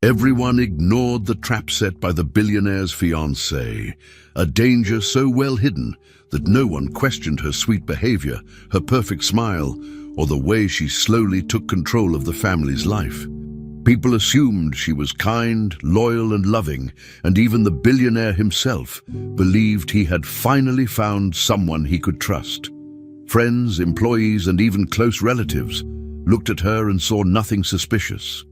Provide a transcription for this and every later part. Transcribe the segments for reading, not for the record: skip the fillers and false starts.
Everyone ignored the trap set by the billionaire's fiancée, a danger so well hidden that no one questioned her sweet behavior, her perfect smile, or the way she slowly took control of the family's life. People assumed she was kind, loyal, and loving, and even the billionaire himself believed he had finally found someone he could trust. Friends, employees, and even close relatives looked at her and saw nothing suspicious.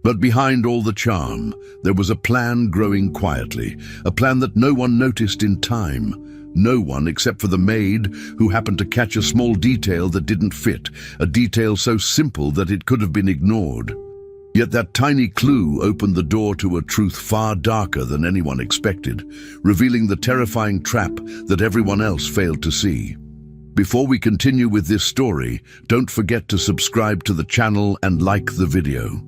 But behind all the charm, there was a plan growing quietly, a plan that no one noticed in time. No one except for the maid, who happened to catch a small detail that didn't fit, a detail so simple that it could have been ignored. Yet that tiny clue opened the door to a truth far darker than anyone expected, revealing the terrifying trap that everyone else failed to see. Before we continue with this story, don't forget to subscribe to the channel and like the video.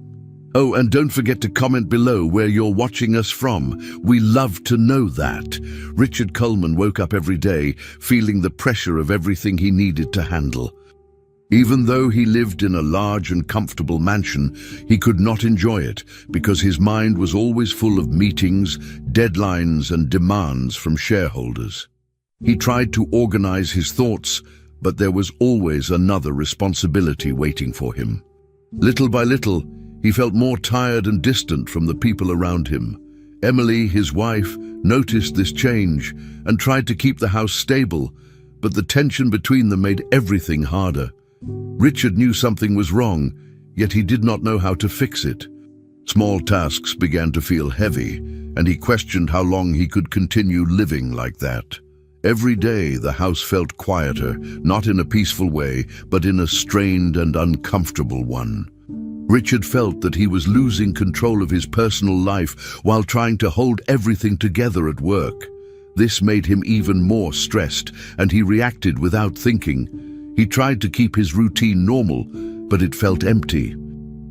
Oh, and don't forget to comment below where you're watching us from. We love to know that. Richard Coleman woke up every day feeling the pressure of everything he needed to handle. Even though he lived in a large and comfortable mansion, he could not enjoy it because his mind was always full of meetings, deadlines, and demands from shareholders. He tried to organize his thoughts, but there was always another responsibility waiting for him. Little by little, he felt more tired and distant from the people around him. Emily, his wife, noticed this change and tried to keep the house stable, but the tension between them made everything harder. Richard knew something was wrong, yet he did not know how to fix it. Small tasks began to feel heavy, and he questioned how long he could continue living like that. Every day the house felt quieter, not in a peaceful way, but in a strained and uncomfortable one. Richard felt that he was losing control of his personal life while trying to hold everything together at work. This made him even more stressed, and he reacted without thinking. He tried to keep his routine normal, but it felt empty.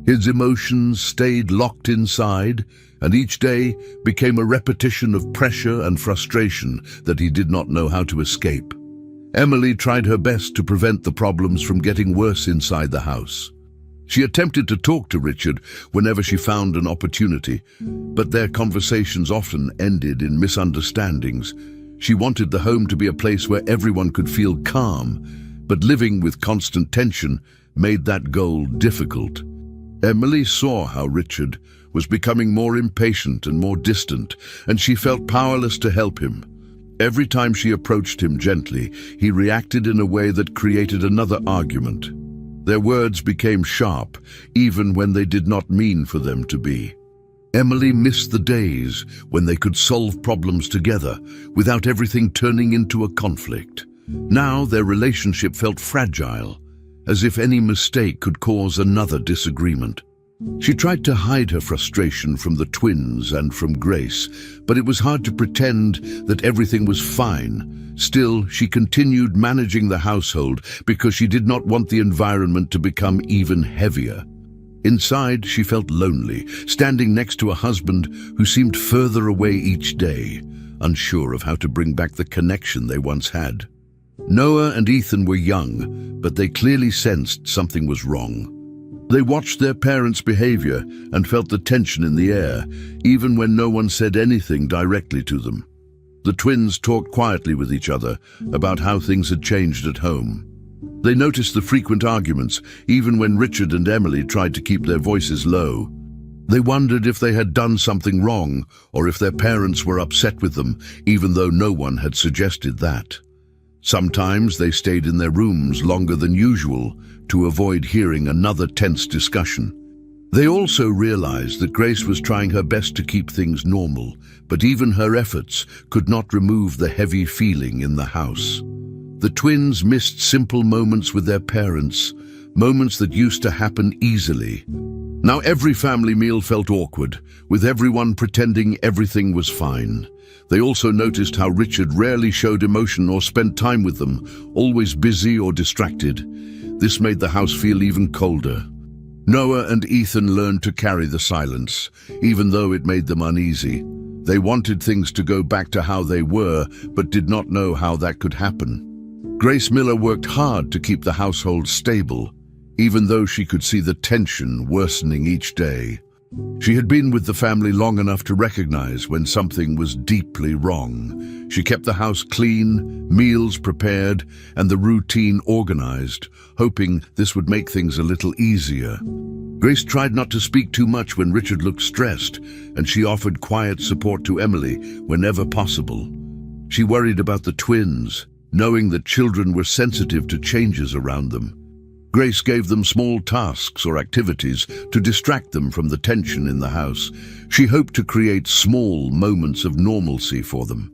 His emotions stayed locked inside, and each day became a repetition of pressure and frustration that he did not know how to escape. Emily tried her best to prevent the problems from getting worse inside the house. She attempted to talk to Richard whenever she found an opportunity, but their conversations often ended in misunderstandings. She wanted the home to be a place where everyone could feel calm, but living with constant tension made that goal difficult. Emily saw how Richard was becoming more impatient and more distant, and she felt powerless to help him. Every time she approached him gently, he reacted in a way that created another argument. Their words became sharp, even when they did not mean for them to be. Emily missed the days when they could solve problems together without everything turning into a conflict. Now their relationship felt fragile, as if any mistake could cause another disagreement. She tried to hide her frustration from the twins and from Grace, but it was hard to pretend that everything was fine. Still, she continued managing the household because she did not want the environment to become even heavier. Inside, she felt lonely, standing next to a husband who seemed further away each day, unsure of how to bring back the connection they once had. Noah and Ethan were young, but they clearly sensed something was wrong. They watched their parents' behavior and felt the tension in the air, even when no one said anything directly to them. The twins talked quietly with each other about how things had changed at home. They noticed the frequent arguments, even when Richard and Emily tried to keep their voices low. They wondered if they had done something wrong or if their parents were upset with them, even though no one had suggested that. Sometimes they stayed in their rooms longer than usual to avoid hearing another tense discussion. They also realized that Grace was trying her best to keep things normal, but even her efforts could not remove the heavy feeling in the house. The twins missed simple moments with their parents, moments that used to happen easily. Now every family meal felt awkward, with everyone pretending everything was fine. They also noticed how Richard rarely showed emotion or spent time with them, always busy or distracted. This made the house feel even colder. Noah and Ethan learned to carry the silence, even though it made them uneasy. They wanted things to go back to how they were, but did not know how that could happen. Grace Miller worked hard to keep the household stable, even though she could see the tension worsening each day. She had been with the family long enough to recognize when something was deeply wrong. She kept the house clean, meals prepared, and the routine organized, hoping this would make things a little easier. Grace tried not to speak too much when Richard looked stressed, and she offered quiet support to Emily whenever possible. She worried about the twins, knowing that children were sensitive to changes around them. Grace gave them small tasks or activities to distract them from the tension in the house. She hoped to create small moments of normalcy for them.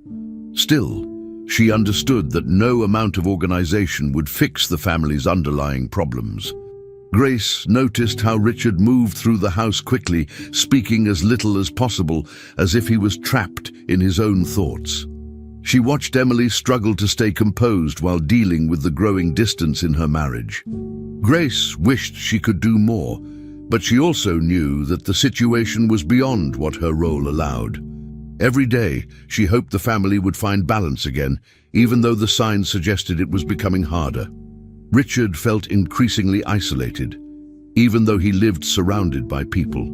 Still, she understood that no amount of organization would fix the family's underlying problems. Grace noticed how Richard moved through the house quickly, speaking as little as possible, as if he was trapped in his own thoughts. She watched Emily struggle to stay composed while dealing with the growing distance in her marriage. Grace wished she could do more, but she also knew that the situation was beyond what her role allowed. Every day, she hoped the family would find balance again, even though the signs suggested it was becoming harder. Richard felt increasingly isolated, even though he lived surrounded by people.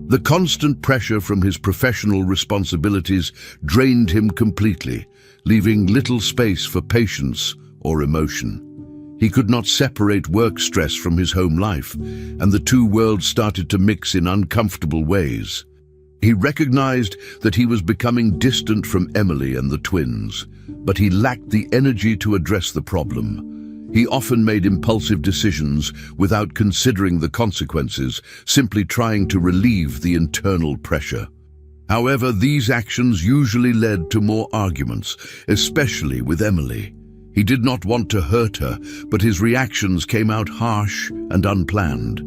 The constant pressure from his professional responsibilities drained him completely, leaving little space for patience or emotion. He could not separate work stress from his home life, and the two worlds started to mix in uncomfortable ways. He recognized that he was becoming distant from Emily and the twins, but he lacked the energy to address the problem. He often made impulsive decisions without considering the consequences, simply trying to relieve the internal pressure. However, these actions usually led to more arguments, especially with Emily. He did not want to hurt her, but his reactions came out harsh and unplanned.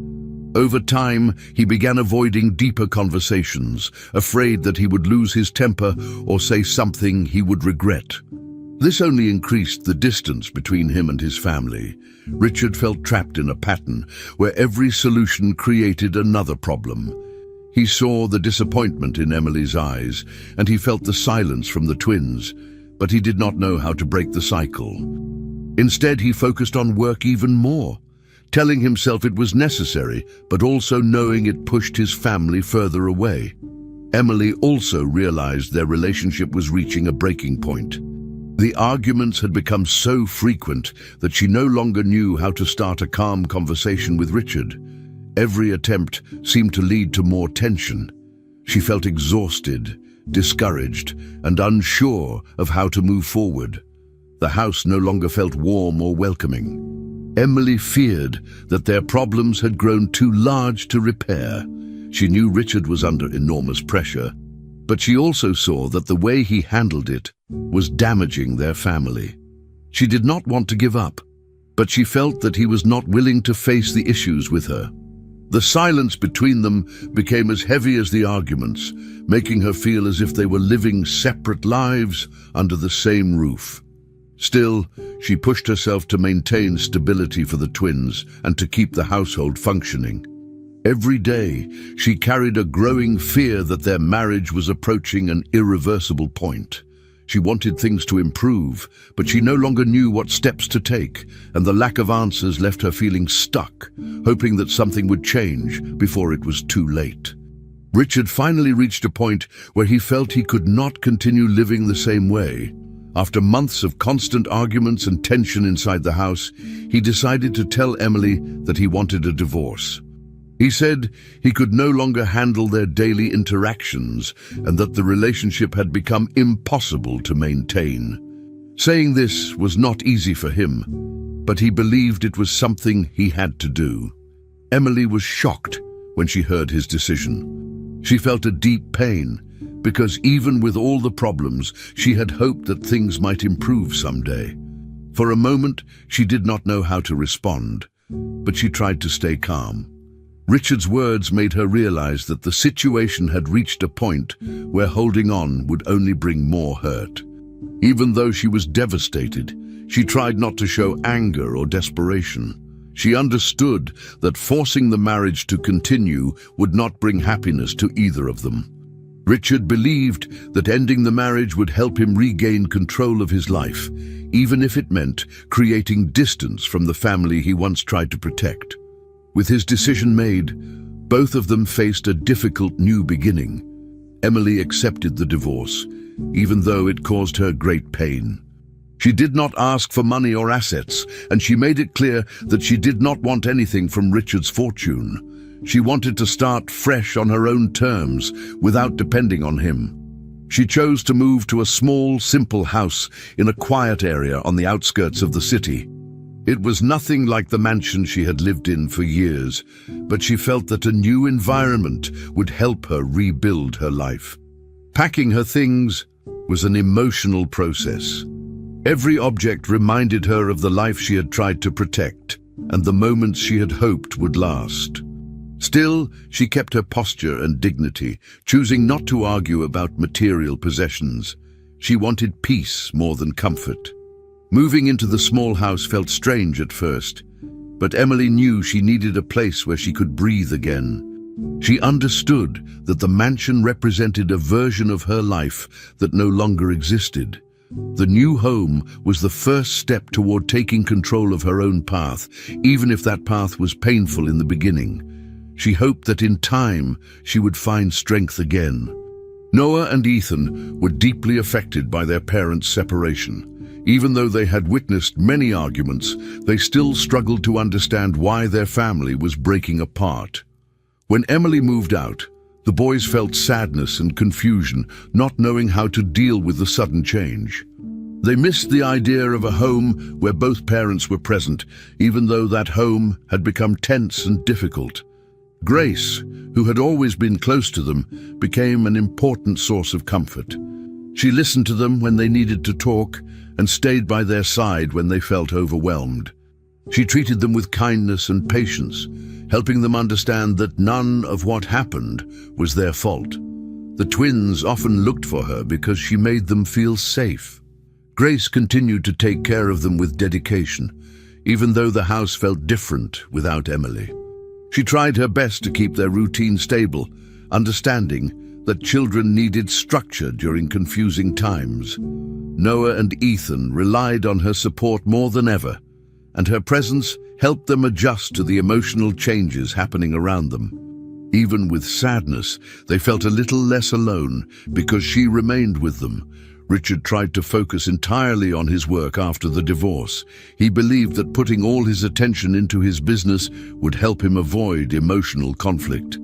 Over time, he began avoiding deeper conversations, afraid that he would lose his temper or say something he would regret. This only increased the distance between him and his family. Richard felt trapped in a pattern where every solution created another problem. He saw the disappointment in Emily's eyes, and he felt the silence from the twins, but he did not know how to break the cycle. Instead, he focused on work even more, telling himself it was necessary, but also knowing it pushed his family further away. Emily also realized their relationship was reaching a breaking point. The arguments had become so frequent that she no longer knew how to start a calm conversation with Richard. Every attempt seemed to lead to more tension. She felt exhausted, discouraged, and unsure of how to move forward. The house no longer felt warm or welcoming. Emily feared that their problems had grown too large to repair. She knew Richard was under enormous pressure, but she also saw that the way he handled it was damaging their family. She did not want to give up, but she felt that he was not willing to face the issues with her. The silence between them became as heavy as the arguments, making her feel as if they were living separate lives under the same roof. Still, she pushed herself to maintain stability for the twins and to keep the household functioning. Every day, she carried a growing fear that their marriage was approaching an irreversible point. She wanted things to improve, but she no longer knew what steps to take, and the lack of answers left her feeling stuck, hoping that something would change before it was too late. Richard finally reached a point where he felt he could not continue living the same way. After months of constant arguments and tension inside the house, he decided to tell Emily that he wanted a divorce. He said he could no longer handle their daily interactions and that the relationship had become impossible to maintain. Saying this was not easy for him, but he believed it was something he had to do. Emily was shocked when she heard his decision. She felt a deep pain, because even with all the problems, she had hoped that things might improve someday. For a moment, she did not know how to respond, but she tried to stay calm. Richard's words made her realize that the situation had reached a point where holding on would only bring more hurt. Even though she was devastated, she tried not to show anger or desperation. She understood that forcing the marriage to continue would not bring happiness to either of them. Richard believed that ending the marriage would help him regain control of his life, even if it meant creating distance from the family he once tried to protect. With his decision made, Both of them faced a difficult new beginning. Emily accepted the divorce, even though it caused her great pain. She did not ask for money or assets, and she made it clear that she did not want anything from Richard's fortune. She wanted to start fresh on her own terms, without depending on him. She chose to move to a small, simple house in a quiet area on the outskirts of the city. It was nothing like the mansion she had lived in for years, but she felt that a new environment would help her rebuild her life. Packing her things was an emotional process. Every object reminded her of the life she had tried to protect and the moments she had hoped would last. Still, she kept her posture and dignity, choosing not to argue about material possessions. She wanted peace more than comfort. Moving into the small house felt strange at first, but Emily knew she needed a place where she could breathe again. She understood that the mansion represented a version of her life that no longer existed. The new home was the first step toward taking control of her own path, even if that path was painful in the beginning. She hoped that in time she would find strength again. Noah and Ethan were deeply affected by their parents' separation. Even though they had witnessed many arguments, they still struggled to understand why their family was breaking apart. When Emily moved out, the boys felt sadness and confusion, not knowing how to deal with the sudden change. They missed the idea of a home where both parents were present, even though that home had become tense and difficult. Grace, who had always been close to them, became an important source of comfort. She listened to them when they needed to talk and stayed by their side when they felt overwhelmed. She treated them with kindness and patience, helping them understand that none of what happened was their fault. The twins often looked for her because she made them feel safe. Grace continued to take care of them with dedication, even though the house felt different without Emily. She tried her best to keep their routine stable, understanding that children needed structure during confusing times. Noah and Ethan relied on her support more than ever, and her presence helped them adjust to the emotional changes happening around them. Even with sadness, they felt a little less alone because she remained with them. Richard tried to focus entirely on his work after the divorce. He believed that putting all his attention into his business would help him avoid emotional conflict.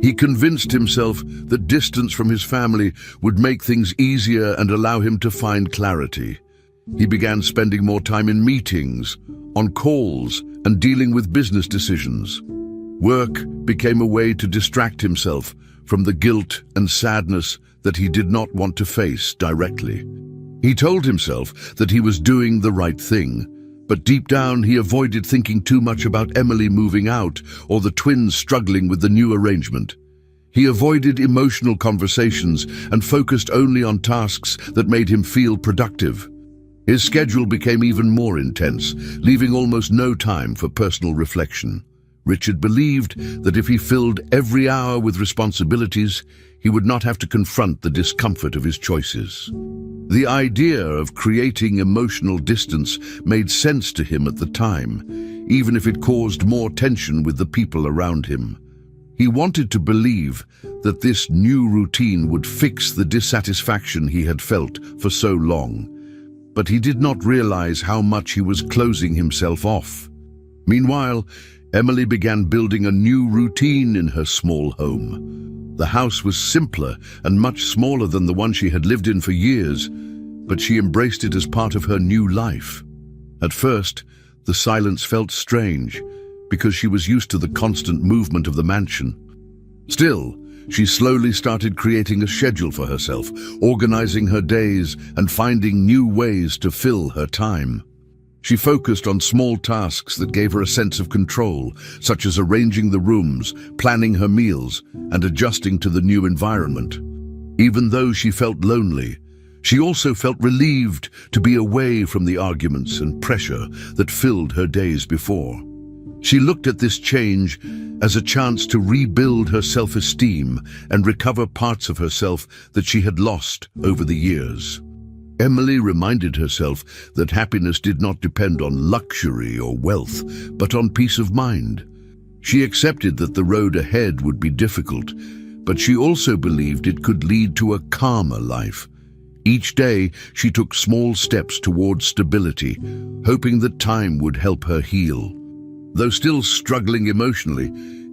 He convinced himself that distance from his family would make things easier and allow him to find clarity. He began spending more time in meetings, on calls, and dealing with business decisions. Work became a way to distract himself from the guilt and sadness that he did not want to face directly. He told himself that he was doing the right thing, but deep down he avoided thinking too much about Emily moving out or the twins struggling with the new arrangement. He avoided emotional conversations and focused only on tasks that made him feel productive. His schedule became even more intense, leaving almost no time for personal reflection. Richard believed that if he filled every hour with responsibilities, he would not have to confront the discomfort of his choices. The idea of creating emotional distance made sense to him at the time, even if it caused more tension with the people around him. He wanted to believe that this new routine would fix the dissatisfaction he had felt for so long, but he did not realize how much he was closing himself off. Meanwhile, Emily began building a new routine in her small home. The house was simpler and much smaller than the one she had lived in for years, but she embraced it as part of her new life. At first, the silence felt strange, because she was used to the constant movement of the mansion. Still, she slowly started creating a schedule for herself, organizing her days and finding new ways to fill her time. She focused on small tasks that gave her a sense of control, such as arranging the rooms, planning her meals, and adjusting to the new environment. Even though she felt lonely, she also felt relieved to be away from the arguments and pressure that filled her days before. She looked at this change as a chance to rebuild her self-esteem and recover parts of herself that she had lost over the years. Emily reminded herself that happiness did not depend on luxury or wealth, but on peace of mind. She accepted that the road ahead would be difficult, but she also believed it could lead to a calmer life. Each day, she took small steps towards stability, hoping that time would help her heal. Though still struggling emotionally,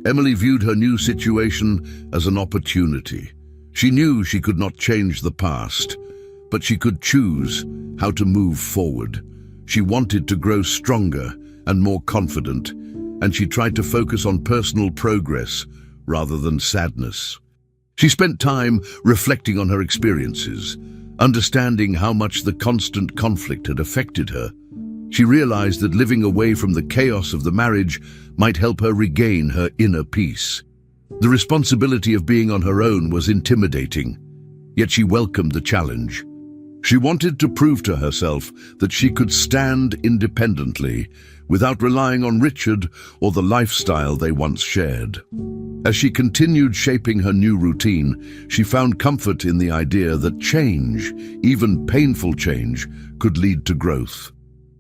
Emily viewed her new situation as an opportunity. She knew she could not change the past, but she could choose how to move forward. She wanted to grow stronger and more confident, and she tried to focus on personal progress rather than sadness. She spent time reflecting on her experiences, understanding how much the constant conflict had affected her. She realized that living away from the chaos of the marriage might help her regain her inner peace. The responsibility of being on her own was intimidating, yet she welcomed the challenge. She wanted to prove to herself that she could stand independently without relying on Richard or the lifestyle they once shared. As she continued shaping her new routine, she found comfort in the idea that change, even painful change, could lead to growth.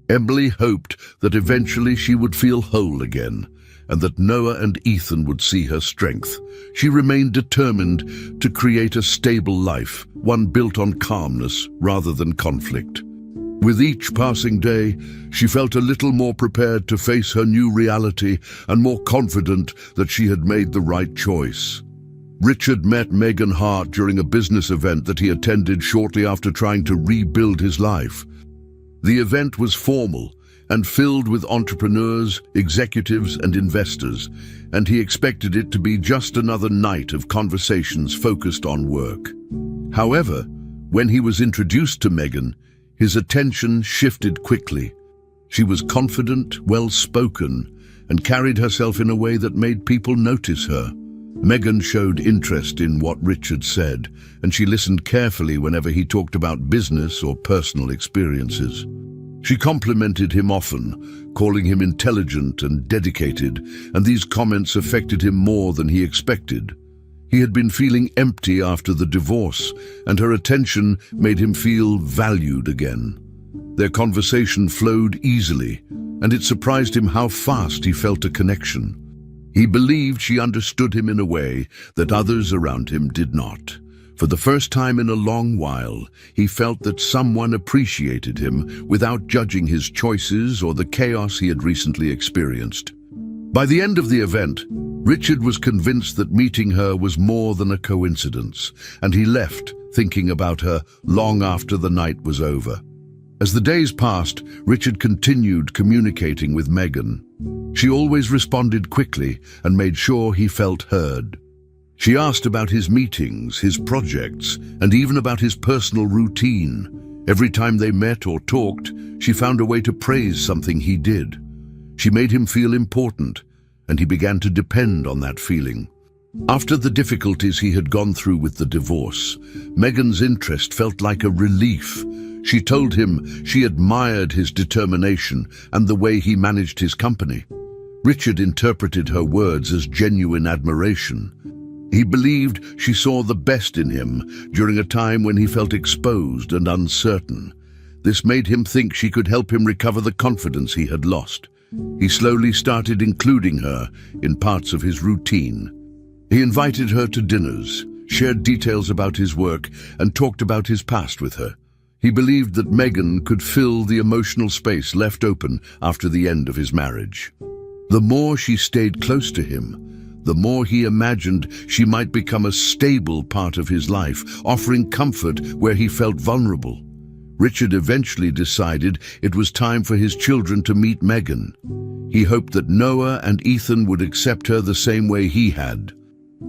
Emily hoped that eventually she would feel whole again, and that Noah and Ethan would see her strength. She remained determined to create a stable life, one built on calmness rather than conflict. With each passing day, she felt a little more prepared to face her new reality and more confident that she had made the right choice. Richard met Megan Hart during a business event that he attended shortly after trying to rebuild his life. The event was formal and filled with entrepreneurs, executives, and investors, and he expected it to be just another night of conversations focused on work. However, when he was introduced to Megan, his attention shifted quickly. She was confident, well-spoken, and carried herself in a way that made people notice her. Megan showed interest in what Richard said, and she listened carefully whenever he talked about business or personal experiences. She complimented him often, calling him intelligent and dedicated, and these comments affected him more than he expected. He had been feeling empty after the divorce, and her attention made him feel valued again. Their conversation flowed easily, and it surprised him how fast he felt a connection. He believed she understood him in a way that others around him did not. For the first time in a long while, he felt that someone appreciated him without judging his choices or the chaos he had recently experienced. By the end of the event, Richard was convinced that meeting her was more than a coincidence, and he left thinking about her long after the night was over. As the days passed, Richard continued communicating with Megan. She always responded quickly and made sure he felt heard. She asked about his meetings, his projects, and even about his personal routine. Every time they met or talked, she found a way to praise something he did. She made him feel important, and he began to depend on that feeling. After the difficulties he had gone through with the divorce, Megan's interest felt like a relief. She told him she admired his determination and the way he managed his company. Richard interpreted her words as genuine admiration. He believed she saw the best in him during a time when he felt exposed and uncertain. This made him think she could help him recover the confidence he had lost. He slowly started including her in parts of his routine. He invited her to dinners, shared details about his work, and talked about his past with her. He believed that Megan could fill the emotional space left open after the end of his marriage. The more she stayed close to him, the more he imagined she might become a stable part of his life, offering comfort where he felt vulnerable. Richard eventually decided it was time for his children to meet Megan. He hoped that Noah and Ethan would accept her the same way he had.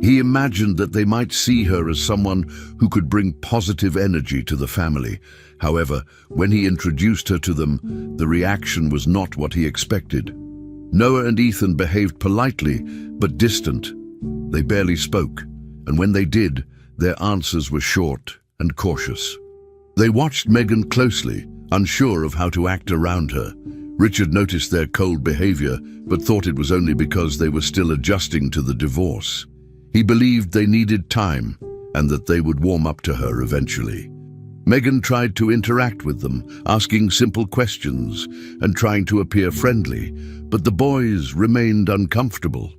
He imagined that they might see her as someone who could bring positive energy to the family. However, when he introduced her to them, the reaction was not what he expected. Noah and Ethan behaved politely, but distant. They barely spoke, and when they did, their answers were short and cautious. They watched Megan closely, unsure of how to act around her. Richard noticed their cold behavior, but thought it was only because they were still adjusting to the divorce. He believed they needed time, and that they would warm up to her eventually. Megan tried to interact with them, asking simple questions and trying to appear friendly, but the boys remained uncomfortable.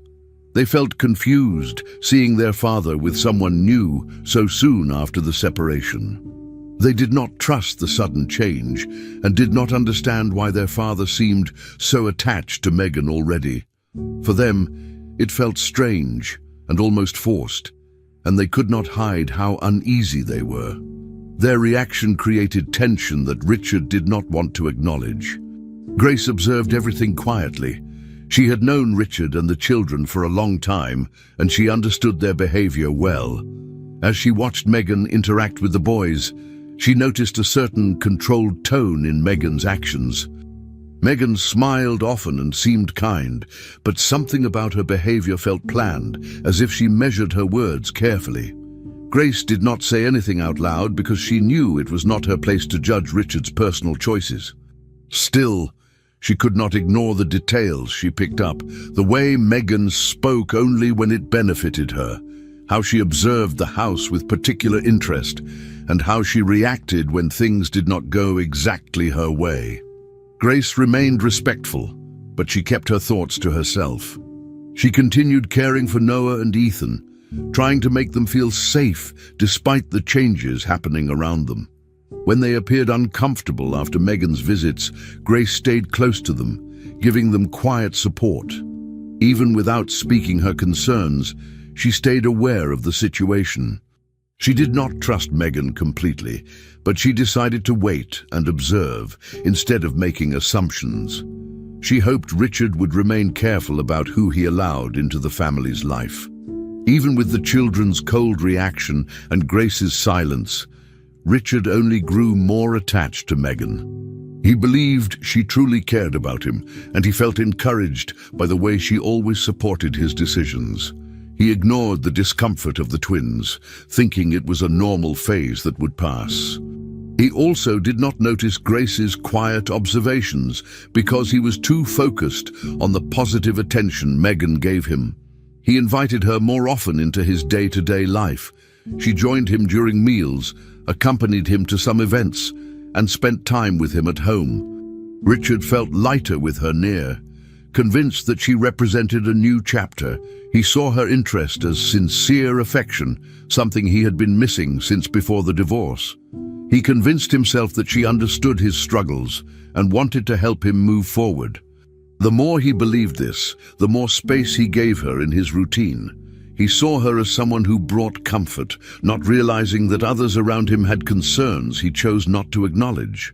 They felt confused, seeing their father with someone new so soon after the separation. They did not trust the sudden change and did not understand why their father seemed so attached to Megan already. For them, it felt strange and almost forced, and they could not hide how uneasy they were. Their reaction created tension that Richard did not want to acknowledge. Grace observed everything quietly. She had known Richard and the children for a long time, and she understood their behavior well. As she watched Megan interact with the boys, she noticed a certain controlled tone in Megan's actions. Megan smiled often and seemed kind, but something about her behavior felt planned, as if she measured her words carefully. Grace did not say anything out loud because she knew it was not her place to judge Richard's personal choices. Still, she could not ignore the details she picked up, the way Megan spoke only when it benefited her, how she observed the house with particular interest, and how she reacted when things did not go exactly her way. Grace remained respectful, but she kept her thoughts to herself. She continued caring for Noah and Ethan, trying to make them feel safe despite the changes happening around them. When they appeared uncomfortable after Megan's visits, Grace stayed close to them, giving them quiet support. Even without speaking her concerns, she stayed aware of the situation. She did not trust Megan completely, but she decided to wait and observe instead of making assumptions. She hoped Richard would remain careful about who he allowed into the family's life. Even with the children's cold reaction and Grace's silence, Richard only grew more attached to Megan. He believed she truly cared about him, and he felt encouraged by the way she always supported his decisions. He ignored the discomfort of the twins, thinking it was a normal phase that would pass. He also did not notice Grace's quiet observations because he was too focused on the positive attention Megan gave him. He invited her more often into his day-to-day life. She joined him during meals, accompanied him to some events, and spent time with him at home. Richard felt lighter with her near. Convinced that she represented a new chapter, he saw her interest as sincere affection, something he had been missing since before the divorce. He convinced himself that she understood his struggles and wanted to help him move forward. The more he believed this, the more space he gave her in his routine. He saw her as someone who brought comfort, not realizing that others around him had concerns he chose not to acknowledge.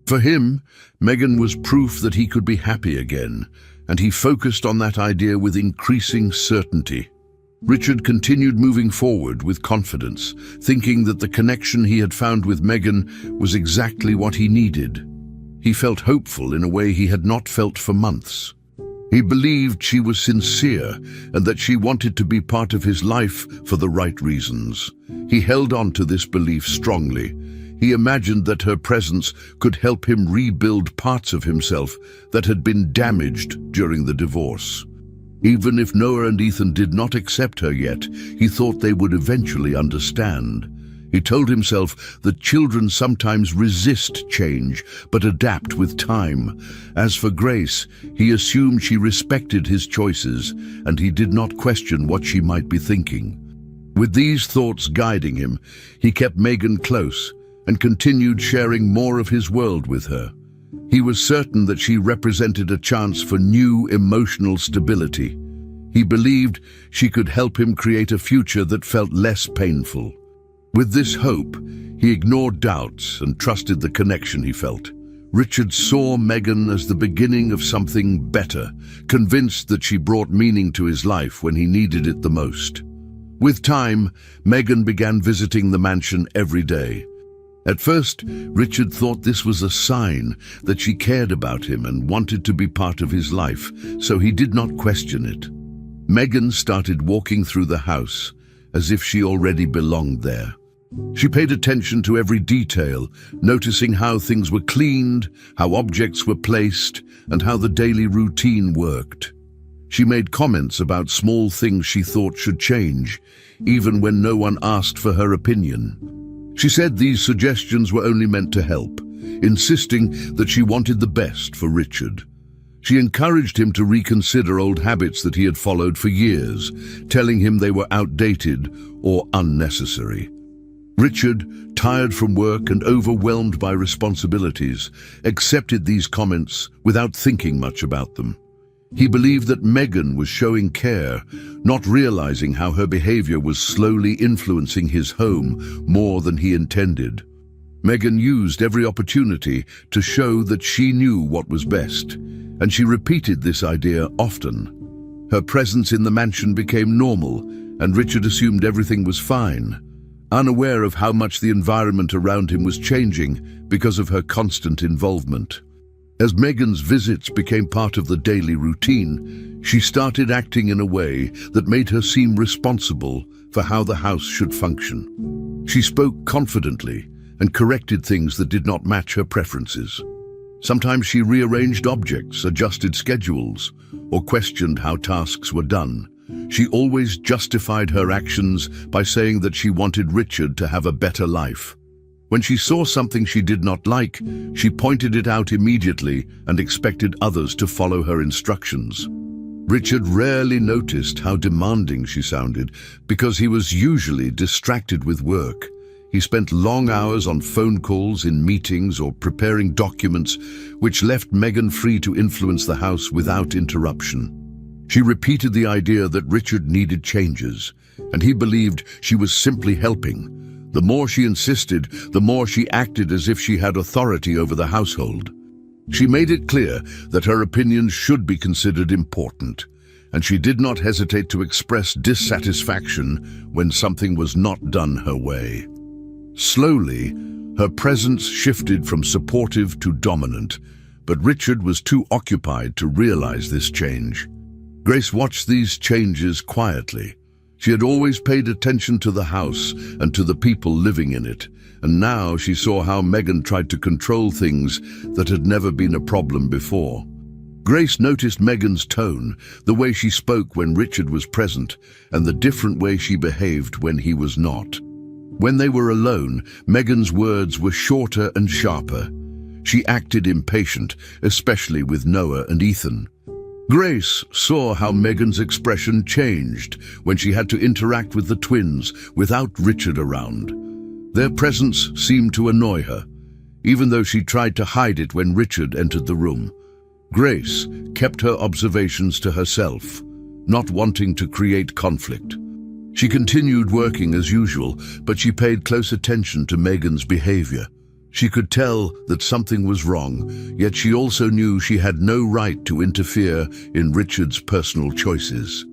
For him, Megan was proof that he could be happy again, and he focused on that idea with increasing certainty. Richard continued moving forward with confidence, thinking that the connection he had found with Megan was exactly what he needed. He felt hopeful in a way he had not felt for months. He believed she was sincere and that she wanted to be part of his life for the right reasons. He held on to this belief strongly. He imagined that her presence could help him rebuild parts of himself that had been damaged during the divorce. Even if Noah and Ethan did not accept her yet, he thought they would eventually understand. He told himself that children sometimes resist change, but adapt with time. As for Grace, he assumed she respected his choices, and he did not question what she might be thinking. With these thoughts guiding him, he kept Megan close and continued sharing more of his world with her. He was certain that she represented a chance for new emotional stability. He believed she could help him create a future that felt less painful. With this hope, he ignored doubts and trusted the connection he felt. Richard saw Megan as the beginning of something better, convinced that she brought meaning to his life when he needed it the most. With time, Megan began visiting the mansion every day. At first, Richard thought this was a sign that she cared about him and wanted to be part of his life, so he did not question it. Megan started walking through the house as if she already belonged there. She paid attention to every detail, noticing how things were cleaned, how objects were placed, and how the daily routine worked. She made comments about small things she thought should change, even when no one asked for her opinion. She said these suggestions were only meant to help, insisting that she wanted the best for Richard. She encouraged him to reconsider old habits that he had followed for years, telling him they were outdated or unnecessary. Richard, tired from work and overwhelmed by responsibilities, accepted these comments without thinking much about them. He believed that Megan was showing care, not realizing how her behavior was slowly influencing his home more than he intended. Megan used every opportunity to show that she knew what was best, and she repeated this idea often. Her presence in the mansion became normal, and Richard assumed everything was fine, unaware of how much the environment around him was changing because of her constant involvement. As Megan's visits became part of the daily routine, she started acting in a way that made her seem responsible for how the house should function. She spoke confidently and corrected things that did not match her preferences. Sometimes she rearranged objects, adjusted schedules, or questioned how tasks were done. She always justified her actions by saying that she wanted Richard to have a better life. When she saw something she did not like, she pointed it out immediately and expected others to follow her instructions. Richard rarely noticed how demanding she sounded because he was usually distracted with work. He spent long hours on phone calls, in meetings, or preparing documents, which left Megan free to influence the house without interruption. She repeated the idea that Richard needed changes, and he believed she was simply helping. The more she insisted, the more she acted as if she had authority over the household. She made it clear that her opinions should be considered important, and she did not hesitate to express dissatisfaction when something was not done her way. Slowly, her presence shifted from supportive to dominant, but Richard was too occupied to realize this change. Grace watched these changes quietly. She had always paid attention to the house and to the people living in it, and now she saw how Megan tried to control things that had never been a problem before. Grace noticed Megan's tone, the way she spoke when Richard was present, and the different way she behaved when he was not. When they were alone, Megan's words were shorter and sharper. She acted impatient, especially with Noah and Ethan. Grace saw how Megan's expression changed when she had to interact with the twins without Richard around. Their presence seemed to annoy her, even though she tried to hide it when Richard entered the room. Grace kept her observations to herself, not wanting to create conflict. She continued working as usual, but she paid close attention to Megan's behavior. She could tell that something was wrong, yet she also knew she had no right to interfere in Richard's personal choices.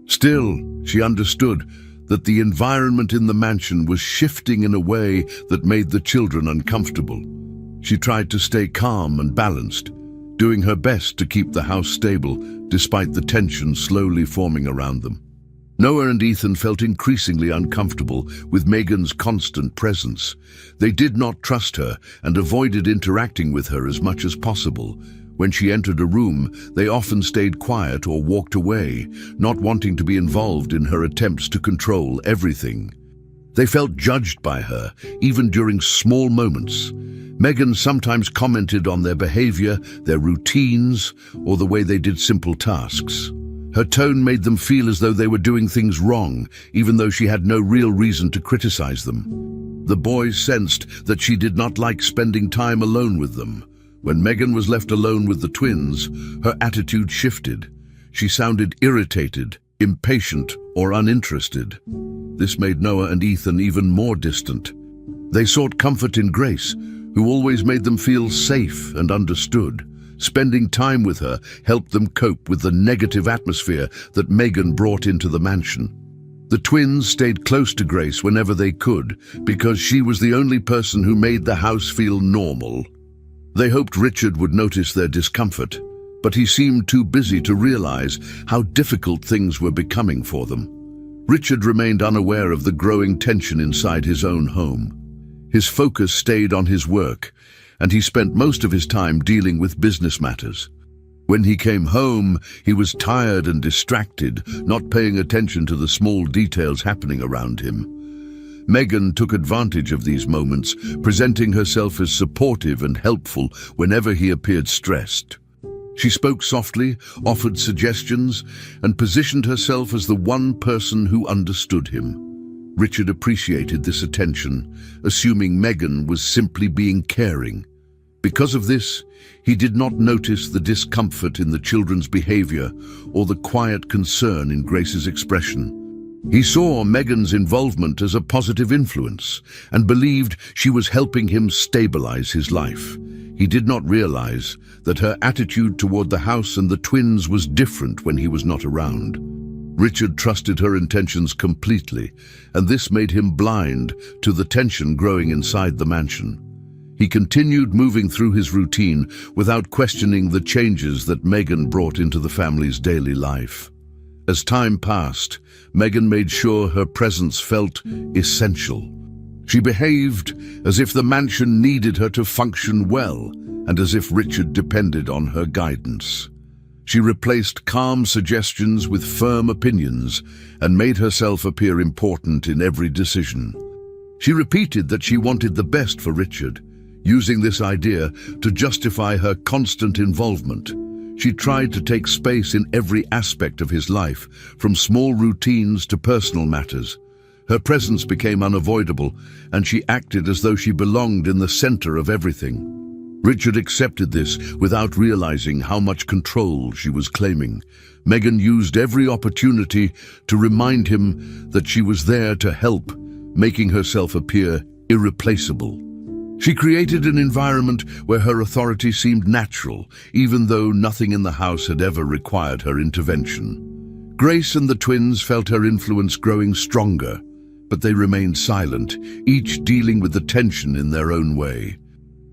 Still, she understood that the environment in the mansion was shifting in a way that made the children uncomfortable. She tried to stay calm and balanced, doing her best to keep the house stable despite the tension slowly forming around them. Noah and Ethan felt increasingly uncomfortable with Megan's constant presence. They did not trust her and avoided interacting with her as much as possible. When she entered a room, they often stayed quiet or walked away, not wanting to be involved in her attempts to control everything. They felt judged by her, even during small moments. Megan sometimes commented on their behavior, their routines, or the way they did simple tasks. Her tone made them feel as though they were doing things wrong, even though she had no real reason to criticize them. The boys sensed that she did not like spending time alone with them. When Megan was left alone with the twins, her attitude shifted. She sounded irritated, impatient, or uninterested. This made Noah and Ethan even more distant. They sought comfort in Grace, who always made them feel safe and understood. Spending time with her helped them cope with the negative atmosphere that Megan brought into the mansion. The twins stayed close to Grace whenever they could, because she was the only person who made the house feel normal. They hoped Richard would notice their discomfort, but he seemed too busy to realize how difficult things were becoming for them. Richard remained unaware of the growing tension inside his own home. His focus stayed on his work, and he spent most of his time dealing with business matters. When he came home, he was tired and distracted, not paying attention to the small details happening around him. Megan took advantage of these moments, presenting herself as supportive and helpful whenever he appeared stressed. She spoke softly, offered suggestions, and positioned herself as the one person who understood him. Richard appreciated this attention, assuming Megan was simply being caring. Because of this, he did not notice the discomfort in the children's behavior or the quiet concern in Grace's expression. He saw Megan's involvement as a positive influence and believed she was helping him stabilize his life. He did not realize that her attitude toward the house and the twins was different when he was not around. Richard trusted her intentions completely, and this made him blind to the tension growing inside the mansion. He continued moving through his routine without questioning the changes that Megan brought into the family's daily life. As time passed, Megan made sure her presence felt essential. She behaved as if the mansion needed her to function well, and as if Richard depended on her guidance. She replaced calm suggestions with firm opinions and made herself appear important in every decision. She repeated that she wanted the best for Richard, using this idea to justify her constant involvement. She tried to take space in every aspect of his life, from small routines to personal matters. Her presence became unavoidable, and she acted as though she belonged in the center of everything. Richard accepted this without realizing how much control she was claiming. Megan used every opportunity to remind him that she was there to help, making herself appear irreplaceable. She created an environment where her authority seemed natural, even though nothing in the house had ever required her intervention. Grace and the twins felt her influence growing stronger, but they remained silent, each dealing with the tension in their own way.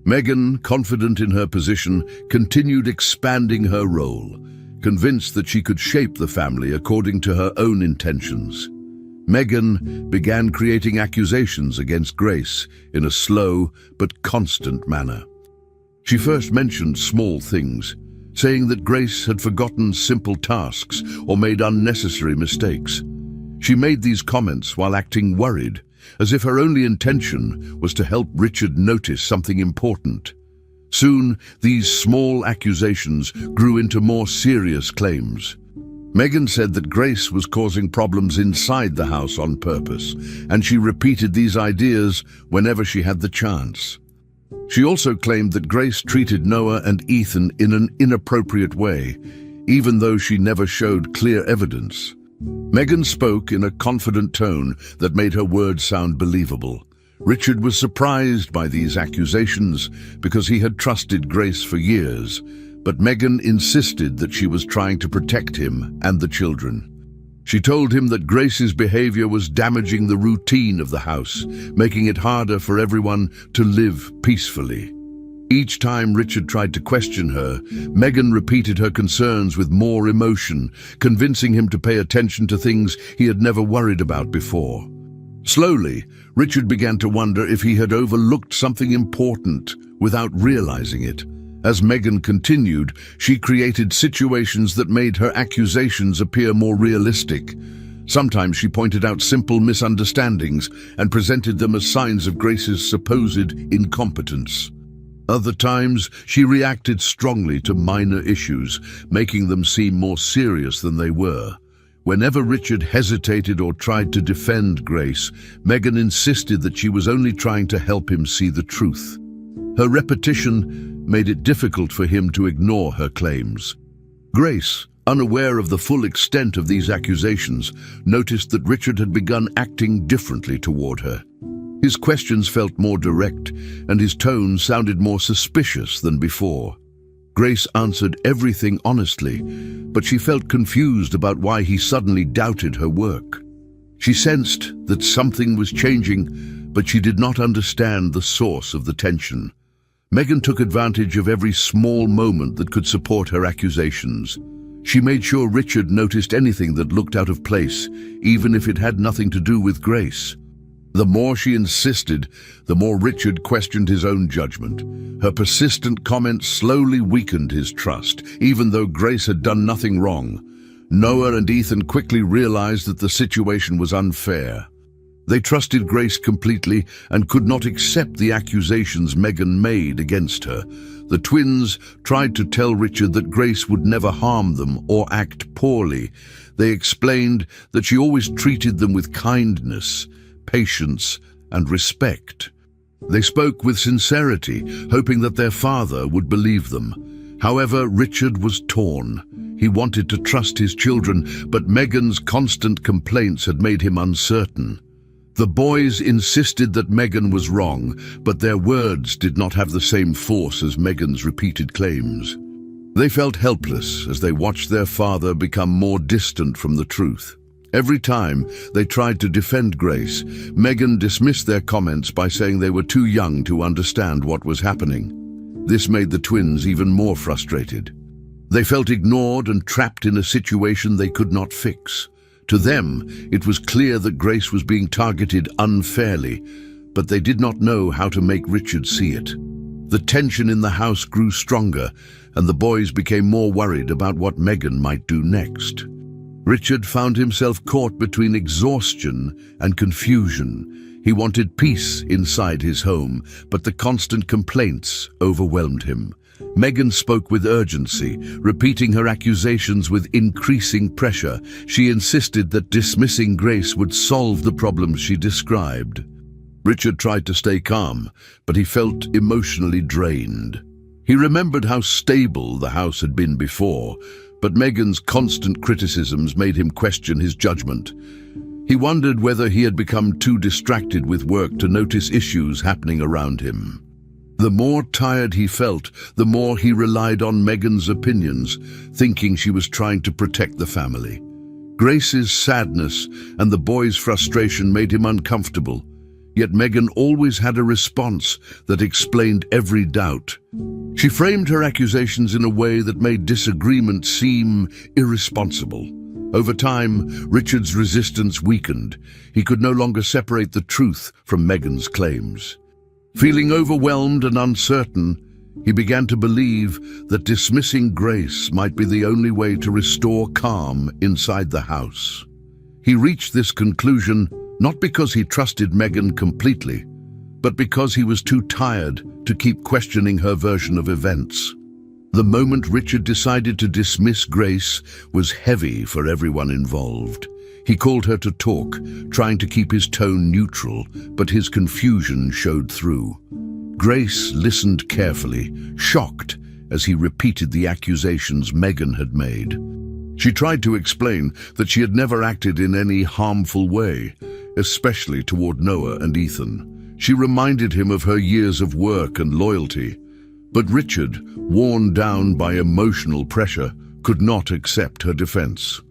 Megan, confident in her position, continued expanding her role, convinced that she could shape the family according to her own intentions. Megan began creating accusations against Grace in a slow but constant manner. She first mentioned small things, saying that Grace had forgotten simple tasks or made unnecessary mistakes. She made these comments while acting worried, as if her only intention was to help Richard notice something important. Soon, these small accusations grew into more serious claims. Megan said that Grace was causing problems inside the house on purpose, and she repeated these ideas whenever she had the chance. She also claimed that Grace treated Noah and Ethan in an inappropriate way, even though she never showed clear evidence. Megan spoke in a confident tone that made her words sound believable. Richard was surprised by these accusations because he had trusted Grace for years, but Megan insisted that she was trying to protect him and the children. She told him that Grace's behavior was damaging the routine of the house, making it harder for everyone to live peacefully. Each time Richard tried to question her, Megan repeated her concerns with more emotion, convincing him to pay attention to things he had never worried about before. Slowly, Richard began to wonder if he had overlooked something important without realizing it. As Megan continued, she created situations that made her accusations appear more realistic. Sometimes she pointed out simple misunderstandings and presented them as signs of Grace's supposed incompetence. Other times, she reacted strongly to minor issues, making them seem more serious than they were. Whenever Richard hesitated or tried to defend Grace, Megan insisted that she was only trying to help him see the truth. Her repetition made it difficult for him to ignore her claims. Grace, unaware of the full extent of these accusations, noticed that Richard had begun acting differently toward her. His questions felt more direct, and his tone sounded more suspicious than before. Grace answered everything honestly, but she felt confused about why he suddenly doubted her work. She sensed that something was changing, but she did not understand the source of the tension. Megan took advantage of every small moment that could support her accusations. She made sure Richard noticed anything that looked out of place, even if it had nothing to do with Grace. The more she insisted, the more Richard questioned his own judgment. Her persistent comments slowly weakened his trust, even though Grace had done nothing wrong. Noah and Ethan quickly realized that the situation was unfair. They trusted Grace completely and could not accept the accusations Megan made against her. The twins tried to tell Richard that Grace would never harm them or act poorly. They explained that she always treated them with kindness, patience, and respect. They spoke with sincerity, hoping that their father would believe them. However, Richard was torn. He wanted to trust his children, but Megan's constant complaints had made him uncertain. The boys insisted that Megan was wrong, but their words did not have the same force as Megan's repeated claims. They felt helpless as they watched their father become more distant from the truth. Every time they tried to defend Grace, Megan dismissed their comments by saying they were too young to understand what was happening. This made the twins even more frustrated. They felt ignored and trapped in a situation they could not fix. To them, it was clear that Grace was being targeted unfairly, but they did not know how to make Richard see it. The tension in the house grew stronger, and the boys became more worried about what Megan might do next. Richard found himself caught between exhaustion and confusion. He wanted peace inside his home, but the constant complaints overwhelmed him. Megan spoke with urgency, repeating her accusations with increasing pressure. She insisted that dismissing Grace would solve the problems she described. Richard tried to stay calm, but he felt emotionally drained. He remembered how stable the house had been before, but Megan's constant criticisms made him question his judgment. He wondered whether he had become too distracted with work to notice issues happening around him. The more tired he felt, the more he relied on Megan's opinions, thinking she was trying to protect the family. Grace's sadness and the boys' frustration made him uncomfortable, yet Megan always had a response that explained every doubt. She framed her accusations in a way that made disagreement seem irresponsible. Over time, Richard's resistance weakened. He could no longer separate the truth from Megan's claims. Feeling overwhelmed and uncertain, he began to believe that dismissing Grace might be the only way to restore calm inside the house. He reached this conclusion not because he trusted Megan completely, but because he was too tired to keep questioning her version of events. The moment Richard decided to dismiss Grace was heavy for everyone involved. He called her to talk, trying to keep his tone neutral, but his confusion showed through. Grace listened carefully, shocked as he repeated the accusations Megan had made. She tried to explain that she had never acted in any harmful way, especially toward Noah and Ethan. She reminded him of her years of work and loyalty. But Richard, worn down by emotional pressure, could not accept her defense.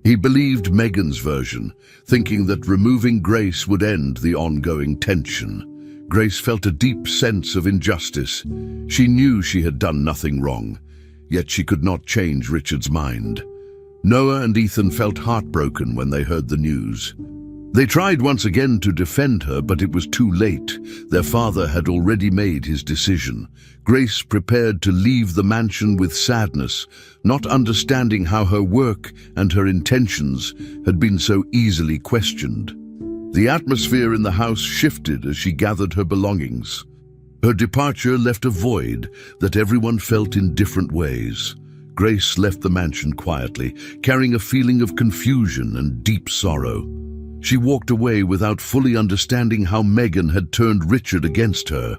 He believed Megan's version, thinking that removing Grace would end the ongoing tension. Grace felt a deep sense of injustice. She knew she had done nothing wrong, yet she could not change Richard's mind. Noah and Ethan felt heartbroken when they heard the news. They tried once again to defend her, but it was too late. Their father had already made his decision. Grace prepared to leave the mansion with sadness, not understanding how her work and her intentions had been so easily questioned. The atmosphere in the house shifted as she gathered her belongings. Her departure left a void that everyone felt in different ways. Grace left the mansion quietly, carrying a feeling of confusion and deep sorrow. She walked away without fully understanding how Megan had turned Richard against her.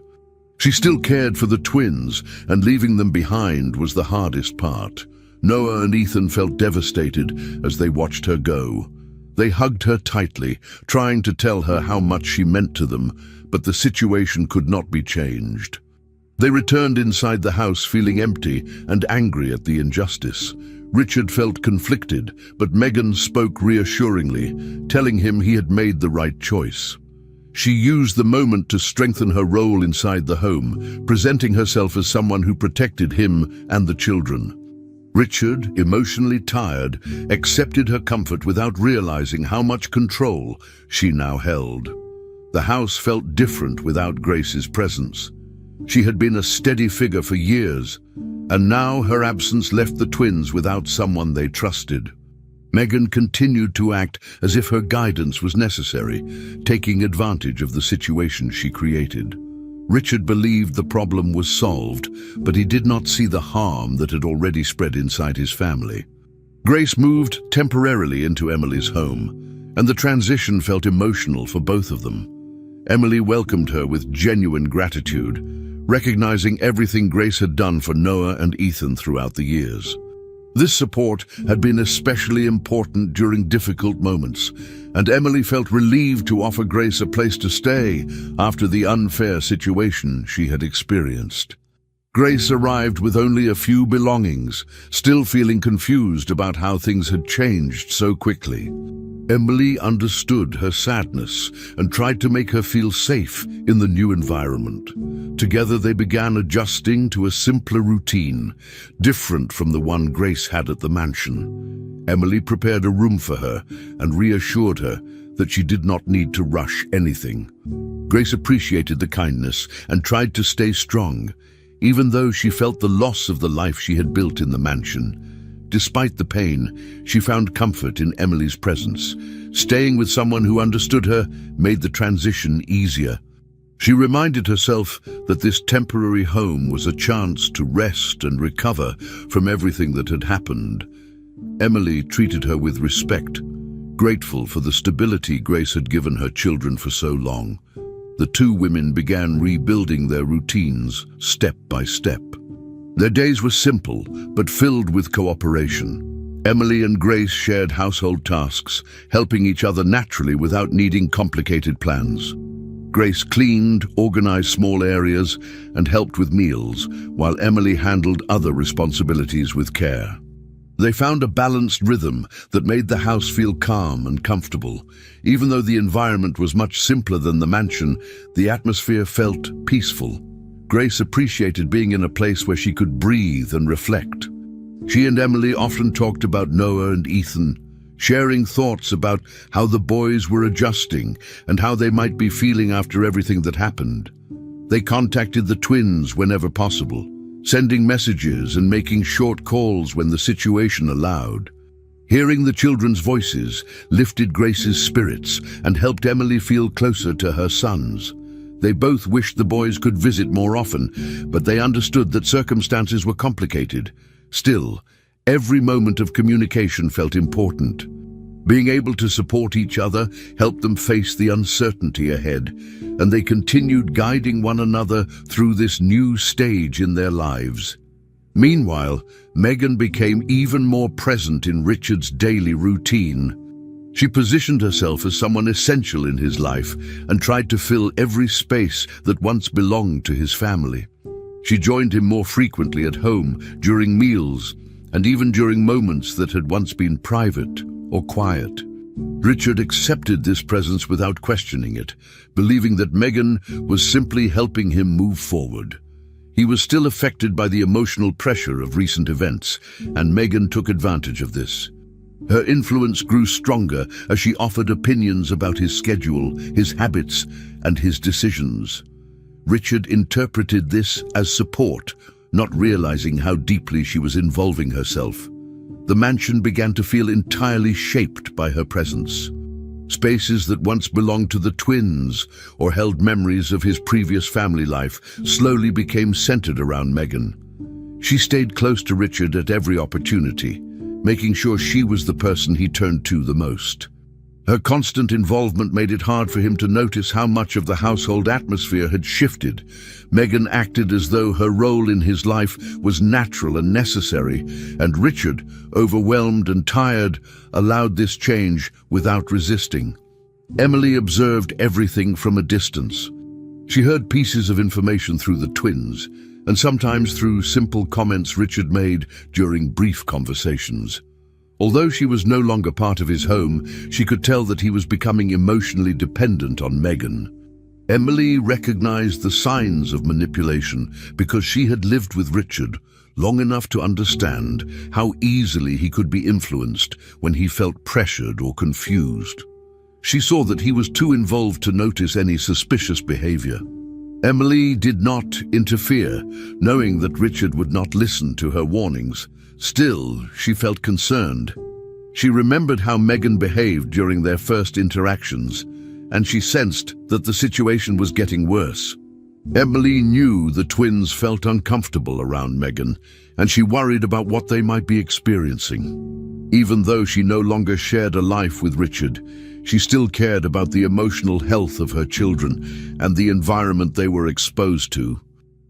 She still cared for the twins, and leaving them behind was the hardest part. Noah and Ethan felt devastated as they watched her go. They hugged her tightly, trying to tell her how much she meant to them, but the situation could not be changed. They returned inside the house feeling empty and angry at the injustice. Richard felt conflicted, but Megan spoke reassuringly, telling him he had made the right choice. She used the moment to strengthen her role inside the home, presenting herself as someone who protected him and the children. Richard, emotionally tired, accepted her comfort without realizing how much control she now held. The house felt different without Grace's presence. She had been a steady figure for years, and now her absence left the twins without someone they trusted. Megan continued to act as if her guidance was necessary, taking advantage of the situation she created. Richard believed the problem was solved, but he did not see the harm that had already spread inside his family. Grace moved temporarily into Emily's home, and the transition felt emotional for both of them. Emily welcomed her with genuine gratitude, recognizing everything Grace had done for Noah and Ethan throughout the years. This support had been especially important during difficult moments, and Emily felt relieved to offer Grace a place to stay after the unfair situation she had experienced. Grace arrived with only a few belongings, still feeling confused about how things had changed so quickly. Emily understood her sadness and tried to make her feel safe in the new environment. Together they began adjusting to a simpler routine, different from the one Grace had at the mansion. Emily prepared a room for her and reassured her that she did not need to rush anything. Grace appreciated the kindness and tried to stay strong, even though she felt the loss of the life she had built in the mansion. Despite the pain, she found comfort in Emily's presence. Staying with someone who understood her made the transition easier. She reminded herself that this temporary home was a chance to rest and recover from everything that had happened. Emily treated her with respect, grateful for the stability Grace had given her children for so long. The two women began rebuilding their routines step by step. Their days were simple, but filled with cooperation. Emily and Grace shared household tasks, helping each other naturally without needing complicated plans. Grace cleaned, organized small areas, and helped with meals, while Emily handled other responsibilities with care. They found a balanced rhythm that made the house feel calm and comfortable. Even though the environment was much simpler than the mansion, the atmosphere felt peaceful. Grace appreciated being in a place where she could breathe and reflect. She and Emily often talked about Noah and Ethan, sharing thoughts about how the boys were adjusting and how they might be feeling after everything that happened. They contacted the twins whenever possible, sending messages and making short calls when the situation allowed. Hearing the children's voices lifted Grace's spirits and helped Emily feel closer to her sons. They both wished the boys could visit more often, but they understood that circumstances were complicated. Still, every moment of communication felt important. Being able to support each other helped them face the uncertainty ahead, and they continued guiding one another through this new stage in their lives. Meanwhile, Megan became even more present in Richard's daily routine. She positioned herself as someone essential in his life and tried to fill every space that once belonged to his family. She joined him more frequently at home, during meals, and even during moments that had once been private or quiet. Richard accepted this presence without questioning it, believing that Megan was simply helping him move forward. He was still affected by the emotional pressure of recent events, and Megan took advantage of this. Her influence grew stronger as she offered opinions about his schedule, his habits, and his decisions. Richard interpreted this as support, not realizing how deeply she was involving herself. The mansion began to feel entirely shaped by her presence. Spaces that once belonged to the twins or held memories of his previous family life slowly became centered around Megan. She stayed close to Richard at every opportunity, making sure she was the person he turned to the most. Her constant involvement made it hard for him to notice how much of the household atmosphere had shifted. Megan acted as though her role in his life was natural and necessary, and Richard, overwhelmed and tired, allowed this change without resisting. Emily observed everything from a distance. She heard pieces of information through the twins, and sometimes through simple comments Richard made during brief conversations. Although she was no longer part of his home, she could tell that he was becoming emotionally dependent on Megan. Emily recognized the signs of manipulation because she had lived with Richard long enough to understand how easily he could be influenced when he felt pressured or confused. She saw that he was too involved to notice any suspicious behavior. Emily did not interfere, knowing that Richard would not listen to her warnings. Still, she felt concerned. She remembered how Megan behaved during their first interactions, and she sensed that the situation was getting worse. Emily knew the twins felt uncomfortable around Megan, and she worried about what they might be experiencing. Even though she no longer shared a life with Richard, she still cared about the emotional health of her children and the environment they were exposed to.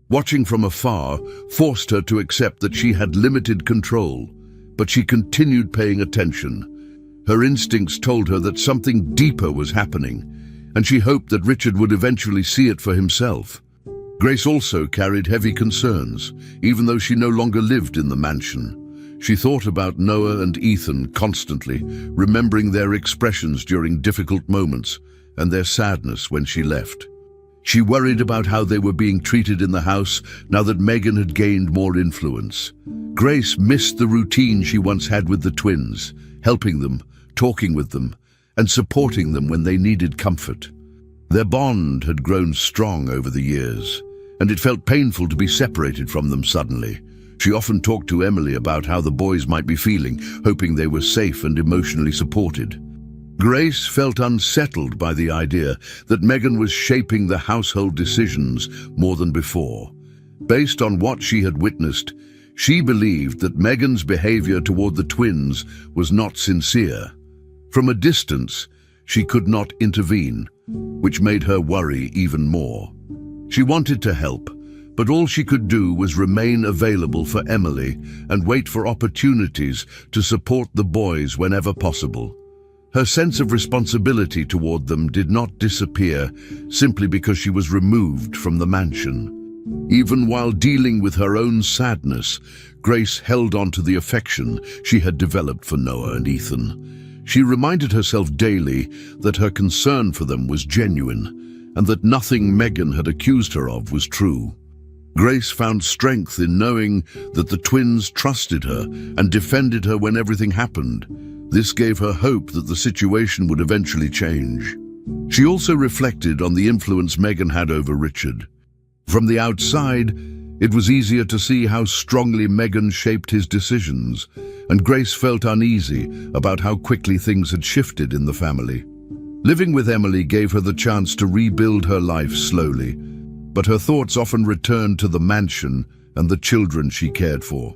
Watching from afar forced her to accept that she had limited control, but she continued paying attention. Her instincts told her that something deeper was happening, and she hoped that Richard would eventually see it for himself. Grace also carried heavy concerns, even though she no longer lived in the mansion. She thought about Noah and Ethan constantly, remembering their expressions during difficult moments and their sadness when she left. She worried about how they were being treated in the house now that Megan had gained more influence. Grace missed the routine she once had with the twins, helping them, talking with them, and supporting them when they needed comfort. Their bond had grown strong over the years, and it felt painful to be separated from them suddenly. She often talked to Emily about how the boys might be feeling, hoping they were safe and emotionally supported. Grace felt unsettled by the idea that Megan was shaping the household decisions more than before. Based on what she had witnessed, she believed that Megan's behavior toward the twins was not sincere. From a distance, she could not intervene, which made her worry even more. She wanted to help, but all she could do was remain available for Emily and wait for opportunities to support the boys whenever possible. Her sense of responsibility toward them did not disappear simply because she was removed from the mansion. Even while dealing with her own sadness, Grace held on to the affection she had developed for Noah and Ethan. She reminded herself daily that her concern for them was genuine, and that nothing Megan had accused her of was true. Grace found strength in knowing that the twins trusted her and defended her when everything happened. This gave her hope that the situation would eventually change. She also reflected on the influence Megan had over Richard. From the outside, it was easier to see how strongly Megan shaped his decisions, and Grace felt uneasy about how quickly things had shifted in the family. Living with Emily gave her the chance to rebuild her life slowly, but her thoughts often returned to the mansion and the children she cared for.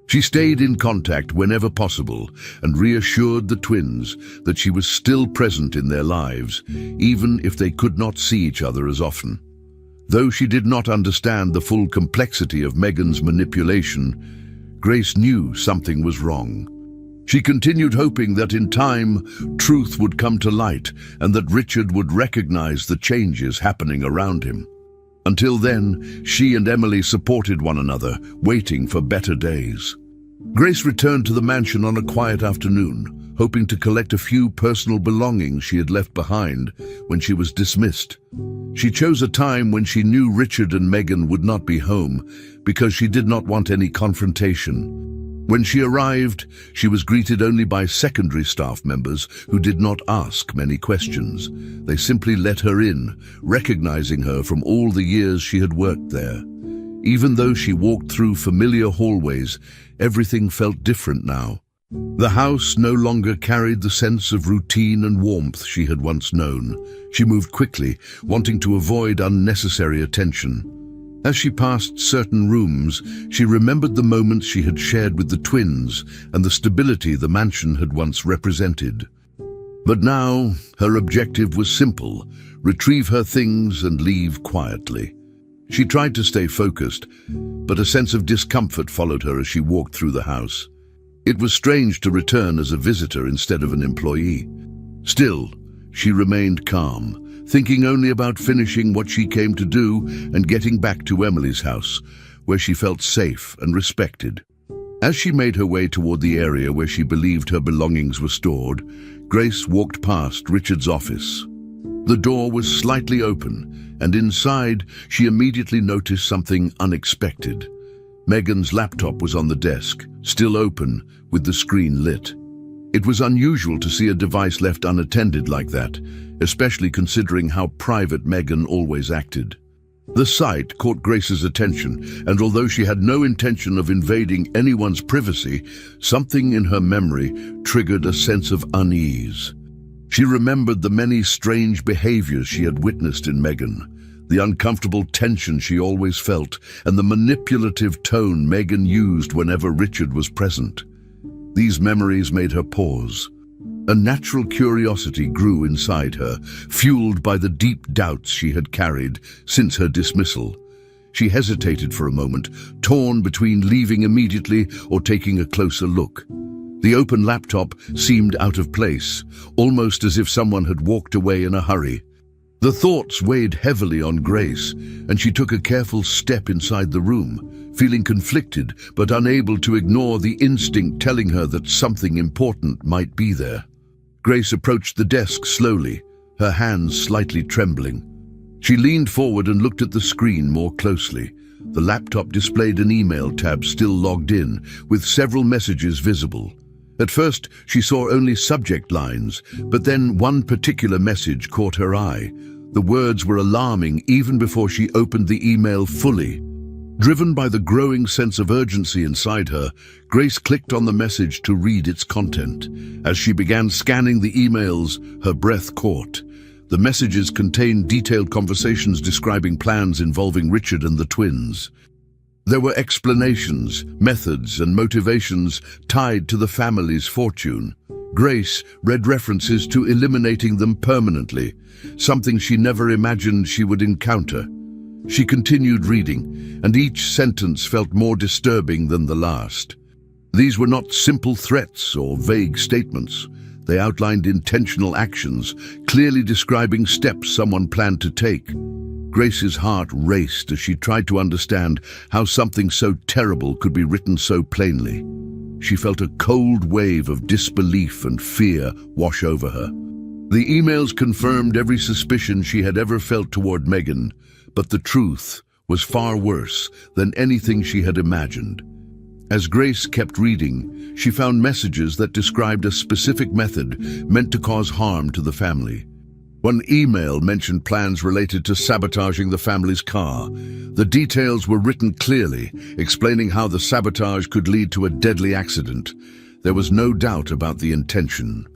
She stayed in contact whenever possible and reassured the twins that she was still present in their lives, even if they could not see each other as often. Though she did not understand the full complexity of Megan's manipulation, Grace knew something was wrong. She continued hoping that in time, truth would come to light and that Richard would recognize the changes happening around him. Until then, she and Emily supported one another, waiting for better days. Grace returned to the mansion on a quiet afternoon, hoping to collect a few personal belongings she had left behind when she was dismissed. She chose a time when she knew Richard and Megan would not be home because she did not want any confrontation. When she arrived, she was greeted only by secondary staff members who did not ask many questions. They simply let her in, recognizing her from all the years she had worked there. Even though she walked through familiar hallways, everything felt different now. The house no longer carried the sense of routine and warmth she had once known. She moved quickly, wanting to avoid unnecessary attention. As she passed certain rooms, she remembered the moments she had shared with the twins and the stability the mansion had once represented. But now, her objective was simple: retrieve her things and leave quietly. She tried to stay focused, but a sense of discomfort followed her as she walked through the house. It was strange to return as a visitor instead of an employee. Still, she remained calm, thinking only about finishing what she came to do and getting back to Emily's house, where she felt safe and respected. As she made her way toward the area where she believed her belongings were stored, Grace walked past Richard's office. The door was slightly open, and inside she immediately noticed something unexpected. Megan's laptop was on the desk, still open, with the screen lit. It was unusual to see a device left unattended like that, especially considering how private Megan always acted. The sight caught Grace's attention, and although she had no intention of invading anyone's privacy, something in her memory triggered a sense of unease. She remembered the many strange behaviors she had witnessed in Megan, the uncomfortable tension she always felt, and the manipulative tone Megan used whenever Richard was present. These memories made her pause. A natural curiosity grew inside her, fueled by the deep doubts she had carried since her dismissal. She hesitated for a moment, torn between leaving immediately or taking a closer look. The open laptop seemed out of place, almost as if someone had walked away in a hurry. The thoughts weighed heavily on Grace, and she took a careful step inside the room, feeling conflicted but unable to ignore the instinct telling her that something important might be there. Grace approached the desk slowly, her hands slightly trembling. She leaned forward and looked at the screen more closely. The laptop displayed an email tab still logged in, with several messages visible. At first, she saw only subject lines, but then one particular message caught her eye. The words were alarming even before she opened the email fully. Driven by the growing sense of urgency inside her, Grace clicked on the message to read its content. As she began scanning the emails, her breath caught. The messages contained detailed conversations describing plans involving Richard and the twins. There were explanations, methods, and motivations tied to the family's fortune. Grace read references to eliminating them permanently, something she never imagined she would encounter. She continued reading, and each sentence felt more disturbing than the last. These were not simple threats or vague statements. They outlined intentional actions, clearly describing steps someone planned to take. Grace's heart raced as she tried to understand how something so terrible could be written so plainly. She felt a cold wave of disbelief and fear wash over her. The emails confirmed every suspicion she had ever felt toward Megan, but the truth was far worse than anything she had imagined. As Grace kept reading, she found messages that described a specific method meant to cause harm to the family. One email mentioned plans related to sabotaging the family's car. The details were written clearly, explaining how the sabotage could lead to a deadly accident. There was no doubt about the intention.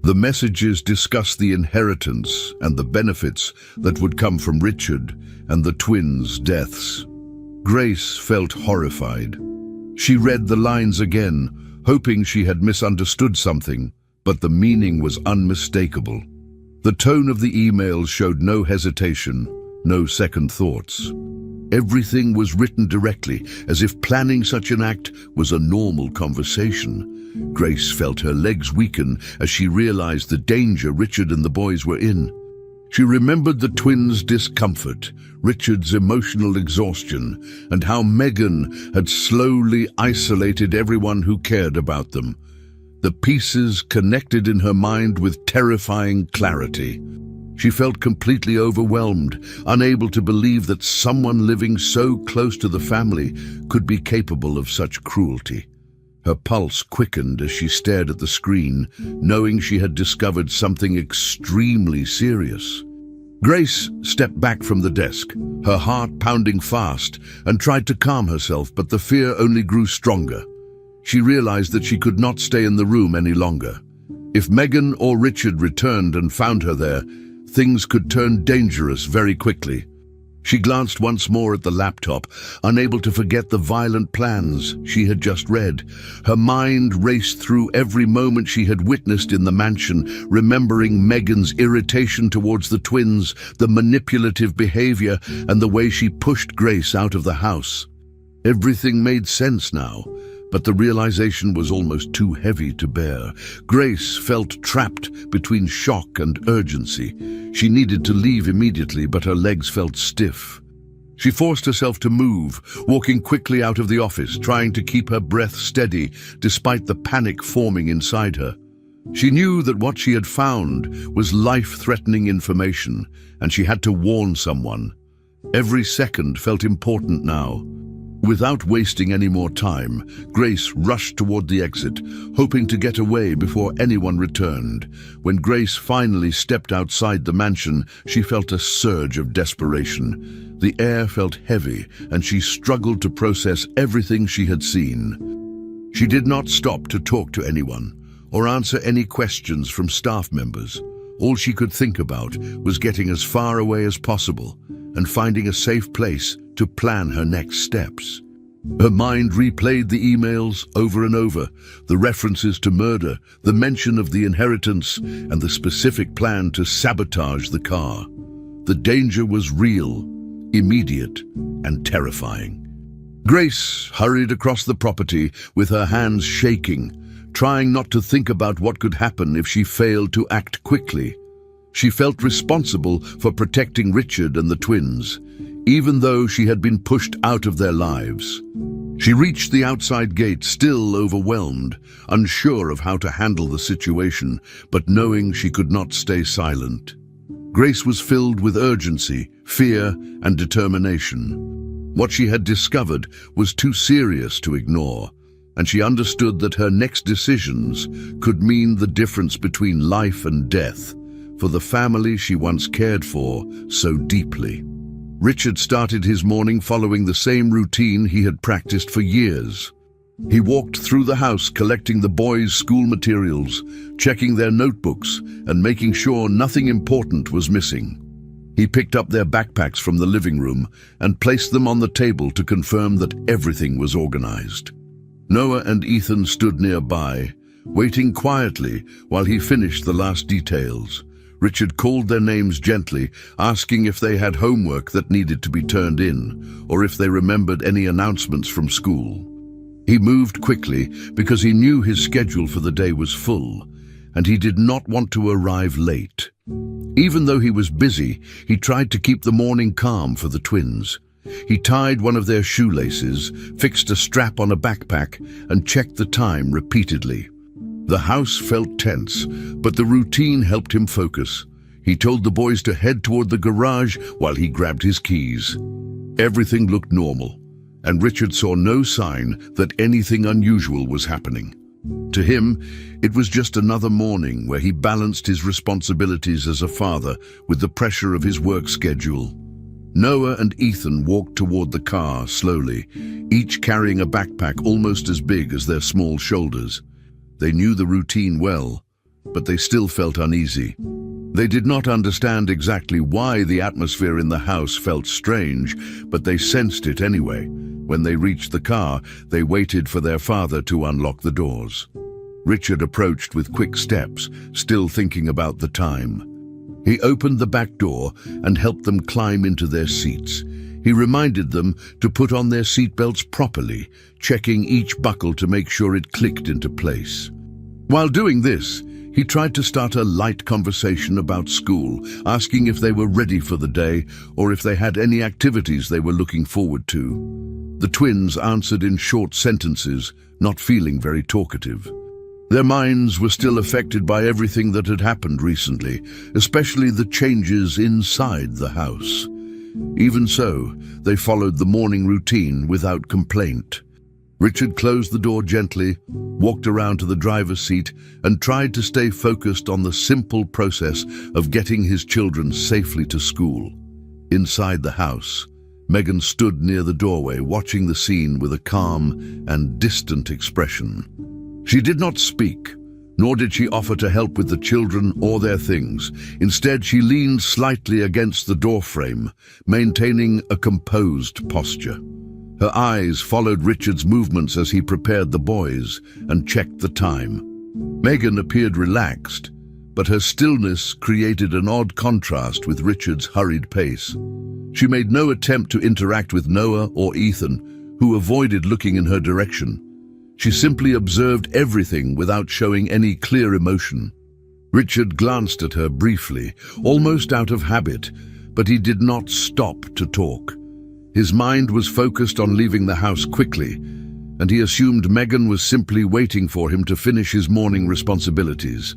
The messages discussed the inheritance and the benefits that would come from Richard and the twins' deaths. Grace felt horrified. She read the lines again, hoping she had misunderstood something, but the meaning was unmistakable. The tone of the emails showed no hesitation, no second thoughts. Everything was written directly, as if planning such an act was a normal conversation. Grace felt her legs weaken as she realized the danger Richard and the boys were in. She remembered the twins' discomfort, Richard's emotional exhaustion, and how Megan had slowly isolated everyone who cared about them. The pieces connected in her mind with terrifying clarity. She felt completely overwhelmed, unable to believe that someone living so close to the family could be capable of such cruelty. Her pulse quickened as she stared at the screen, knowing she had discovered something extremely serious. Grace stepped back from the desk, her heart pounding fast, and tried to calm herself, but the fear only grew stronger. She realized that she could not stay in the room any longer. If Megan or Richard returned and found her there, things could turn dangerous very quickly. She glanced once more at the laptop, unable to forget the violent plans she had just read. Her mind raced through every moment she had witnessed in the mansion, remembering Megan's irritation towards the twins, the manipulative behavior, and the way she pushed Grace out of the house. Everything made sense now, but the realization was almost too heavy to bear. Grace felt trapped between shock and urgency. She needed to leave immediately, but her legs felt stiff. She forced herself to move, walking quickly out of the office, trying to keep her breath steady despite the panic forming inside her. She knew that what she had found was life-threatening information, and she had to warn someone. Every second felt important now. Without wasting any more time, Grace rushed toward the exit, hoping to get away before anyone returned. When Grace finally stepped outside the mansion, she felt a surge of desperation. The air felt heavy, and she struggled to process everything she had seen. She did not stop to talk to anyone or answer any questions from staff members. All she could think about was getting as far away as possible and finding a safe place to plan her next steps. Her mind replayed the emails over and over, the references to murder, the mention of the inheritance, and the specific plan to sabotage the car. The danger was real, immediate, and terrifying. Grace hurried across the property with her hands shaking, trying not to think about what could happen if she failed to act quickly. She felt responsible for protecting Richard and the twins, even though she had been pushed out of their lives. She reached the outside gate, still overwhelmed, unsure of how to handle the situation, but knowing she could not stay silent. Grace was filled with urgency, fear, and determination. What she had discovered was too serious to ignore, and she understood that her next decisions could mean the difference between life and death for the family she once cared for so deeply. Richard started his morning following the same routine he had practiced for years. He walked through the house collecting the boys' school materials, checking their notebooks, and making sure nothing important was missing. He picked up their backpacks from the living room and placed them on the table to confirm that everything was organized. Noah and Ethan stood nearby, waiting quietly while he finished the last details. Richard called their names gently, asking if they had homework that needed to be turned in, or if they remembered any announcements from school. He moved quickly because he knew his schedule for the day was full, and he did not want to arrive late. Even though he was busy, he tried to keep the morning calm for the twins. He tied one of their shoelaces, fixed a strap on a backpack, and checked the time repeatedly. The house felt tense, but the routine helped him focus. He told the boys to head toward the garage while he grabbed his keys. Everything looked normal, and Richard saw no sign that anything unusual was happening. To him, it was just another morning where he balanced his responsibilities as a father with the pressure of his work schedule. Noah and Ethan walked toward the car slowly, each carrying a backpack almost as big as their small shoulders. They knew the routine well, but they still felt uneasy. They did not understand exactly why the atmosphere in the house felt strange, but they sensed it anyway. When they reached the car, they waited for their father to unlock the doors. Richard approached with quick steps, still thinking about the time. He opened the back door and helped them climb into their seats. He reminded them to put on their seatbelts properly, checking each buckle to make sure it clicked into place. While doing this, he tried to start a light conversation about school, asking if they were ready for the day or if they had any activities they were looking forward to. The twins answered in short sentences, not feeling very talkative. Their minds were still affected by everything that had happened recently, especially the changes inside the house. Even so, they followed the morning routine without complaint. Richard closed the door gently, walked around to the driver's seat, and tried to stay focused on the simple process of getting his children safely to school. Inside the house, Megan stood near the doorway, watching the scene with a calm and distant expression. She did not speak, nor did she offer to help with the children or their things. Instead, she leaned slightly against the doorframe, maintaining a composed posture. Her eyes followed Richard's movements as he prepared the boys and checked the time. Megan appeared relaxed, but her stillness created an odd contrast with Richard's hurried pace. She made no attempt to interact with Noah or Ethan, who avoided looking in her direction. She simply observed everything without showing any clear emotion. Richard glanced at her briefly, almost out of habit, but he did not stop to talk. His mind was focused on leaving the house quickly, and he assumed Megan was simply waiting for him to finish his morning responsibilities.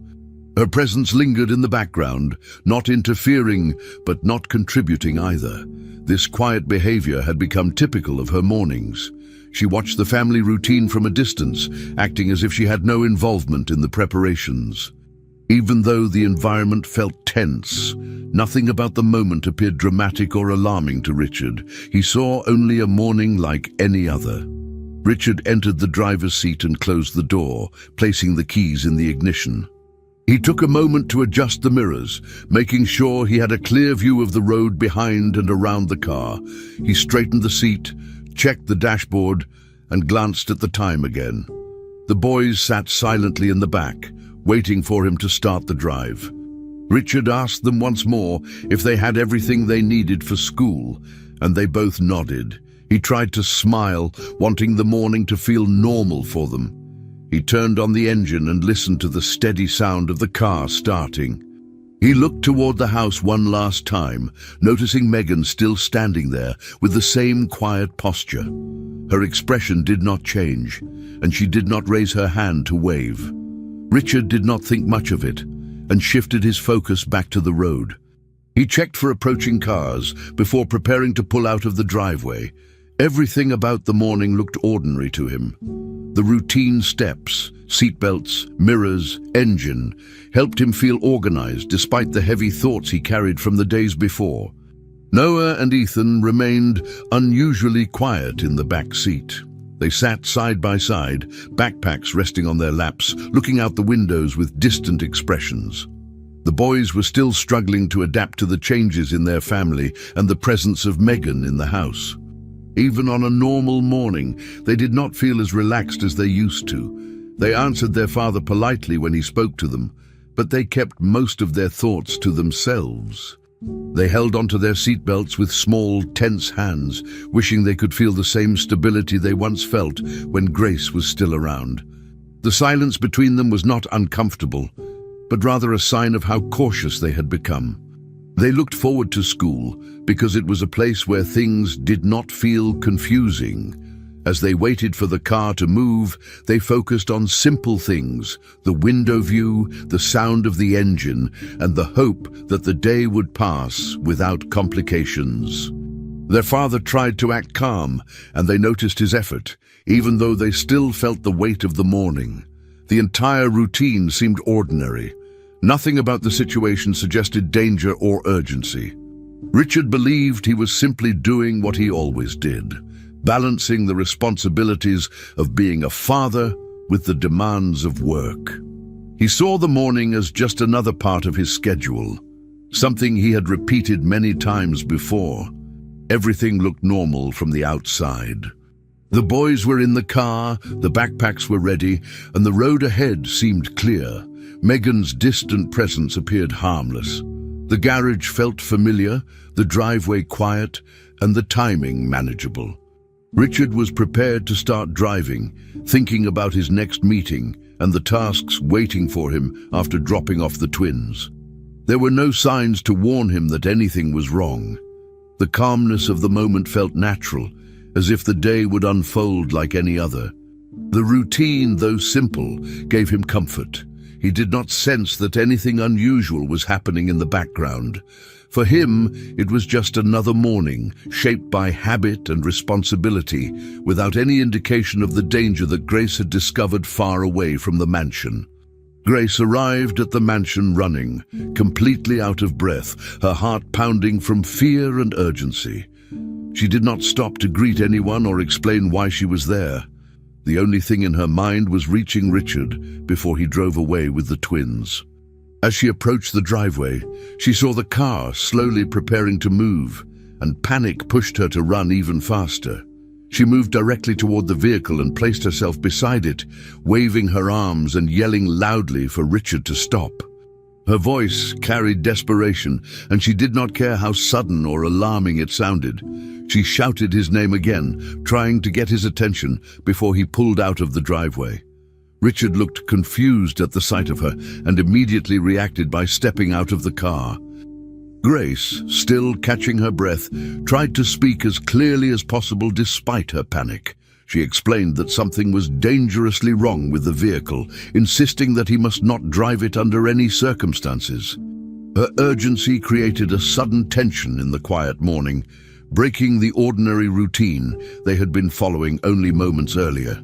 Her presence lingered in the background, not interfering, but not contributing either. This quiet behavior had become typical of her mornings. She watched the family routine from a distance, acting as if she had no involvement in the preparations. Even though the environment felt tense, nothing about the moment appeared dramatic or alarming to Richard. He saw only a morning like any other. Richard entered the driver's seat and closed the door, placing the keys in the ignition. He took a moment to adjust the mirrors, making sure he had a clear view of the road behind and around the car. He straightened the seat, checked the dashboard, and glanced at the time again. The boys sat silently in the back, waiting for him to start the drive. Richard asked them once more if they had everything they needed for school, and they both nodded. He tried to smile, wanting the morning to feel normal for them. He turned on the engine and listened to the steady sound of the car starting. He looked toward the house one last time, noticing Megan still standing there with the same quiet posture. Her expression did not change, and she did not raise her hand to wave. Richard did not think much of it and shifted his focus back to the road. He checked for approaching cars before preparing to pull out of the driveway. Everything about the morning looked ordinary to him. The routine steps, seatbelts, mirrors, engine helped him feel organized despite the heavy thoughts he carried from the days before. Noah and Ethan remained unusually quiet in the back seat. They sat side by side, backpacks resting on their laps, looking out the windows with distant expressions. The boys were still struggling to adapt to the changes in their family and the presence of Megan in the house. Even on a normal morning, they did not feel as relaxed as they used to. They answered their father politely when he spoke to them, but they kept most of their thoughts to themselves. They held onto their seatbelts with small, tense hands, wishing they could feel the same stability they once felt when Grace was still around. The silence between them was not uncomfortable, but rather a sign of how cautious they had become. They looked forward to school because it was a place where things did not feel confusing. As they waited for the car to move, they focused on simple things: the window view, the sound of the engine, and the hope that the day would pass without complications. Their father tried to act calm, and they noticed his effort, even though they still felt the weight of the morning. The entire routine seemed ordinary. Nothing about the situation suggested danger or urgency. Richard believed he was simply doing what he always did, balancing the responsibilities of being a father with the demands of work. He saw the morning as just another part of his schedule, something he had repeated many times before. Everything looked normal from the outside. The boys were in the car, the backpacks were ready, and the road ahead seemed clear. Megan's distant presence appeared harmless. The garage felt familiar, the driveway quiet, and the timing manageable. Richard was prepared to start driving, thinking about his next meeting and the tasks waiting for him after dropping off the twins. There were no signs to warn him that anything was wrong. The calmness of the moment felt natural, as if the day would unfold like any other. The routine, though simple, gave him comfort. He did not sense that anything unusual was happening in the background. For him, it was just another morning, shaped by habit and responsibility, without any indication of the danger that Grace had discovered far away from the mansion. Grace arrived at the mansion running, completely out of breath, her heart pounding from fear and urgency. She did not stop to greet anyone or explain why she was there. The only thing in her mind was reaching Richard before he drove away with the twins. As she approached the driveway, she saw the car slowly preparing to move, and panic pushed her to run even faster. She moved directly toward the vehicle and placed herself beside it, waving her arms and yelling loudly for Richard to stop. Her voice carried desperation, and she did not care how sudden or alarming it sounded. She shouted his name again, trying to get his attention before he pulled out of the driveway. Richard looked confused at the sight of her and immediately reacted by stepping out of the car. Grace, still catching her breath, tried to speak as clearly as possible despite her panic. She explained that something was dangerously wrong with the vehicle, insisting that he must not drive it under any circumstances. Her urgency created a sudden tension in the quiet morning. breaking the ordinary routine they had been following only moments earlier.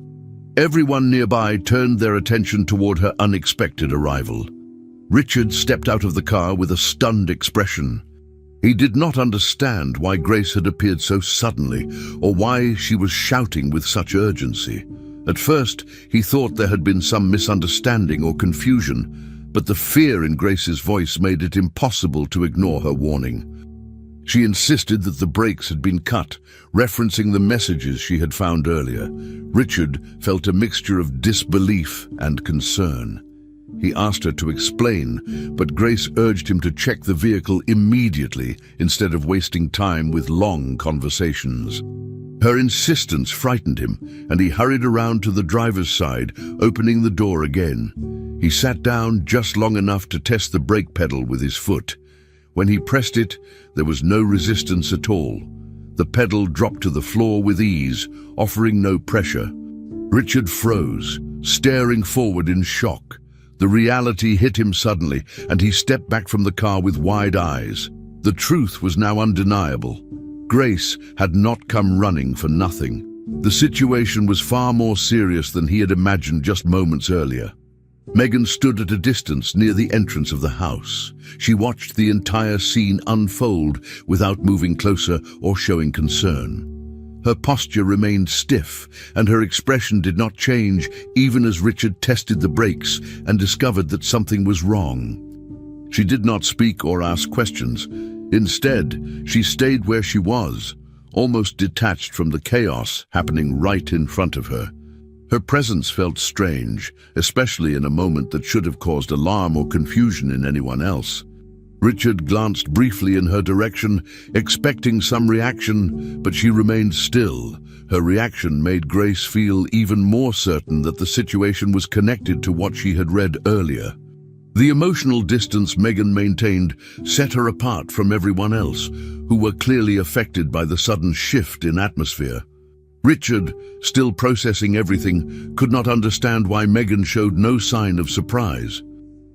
Everyone nearby turned their attention toward her unexpected arrival. Richard stepped out of the car with a stunned expression. He did not understand why Grace had appeared so suddenly, or why she was shouting with such urgency. At first, he thought there had been some misunderstanding or confusion, but the fear in Grace's voice made it impossible to ignore her warning. She insisted that the brakes had been cut, referencing the messages she had found earlier. Richard felt a mixture of disbelief and concern. He asked her to explain, but Grace urged him to check the vehicle immediately instead of wasting time with long conversations. Her insistence frightened him, and he hurried around to the driver's side, opening the door again. He sat down just long enough to test the brake pedal with his foot. When he pressed it, there was no resistance at all. The pedal dropped to the floor with ease, offering no pressure. Richard froze, staring forward in shock. The reality hit him suddenly, and he stepped back from the car with wide eyes. The truth was now undeniable. Grace had not come running for nothing. The situation was far more serious than he had imagined just moments earlier. Megan stood at a distance near the entrance of the house. She watched the entire scene unfold without moving closer or showing concern. Her posture remained stiff, and her expression did not change even as Richard tested the brakes and discovered that something was wrong. She did not speak or ask questions. Instead, she stayed where she was, almost detached from the chaos happening right in front of her. Her presence felt strange, especially in a moment that should have caused alarm or confusion in anyone else. Richard glanced briefly in her direction, expecting some reaction, but she remained still. Her reaction made Grace feel even more certain that the situation was connected to what she had read earlier. The emotional distance Megan maintained set her apart from everyone else, who were clearly affected by the sudden shift in atmosphere. Richard, still processing everything, could not understand why Megan showed no sign of surprise.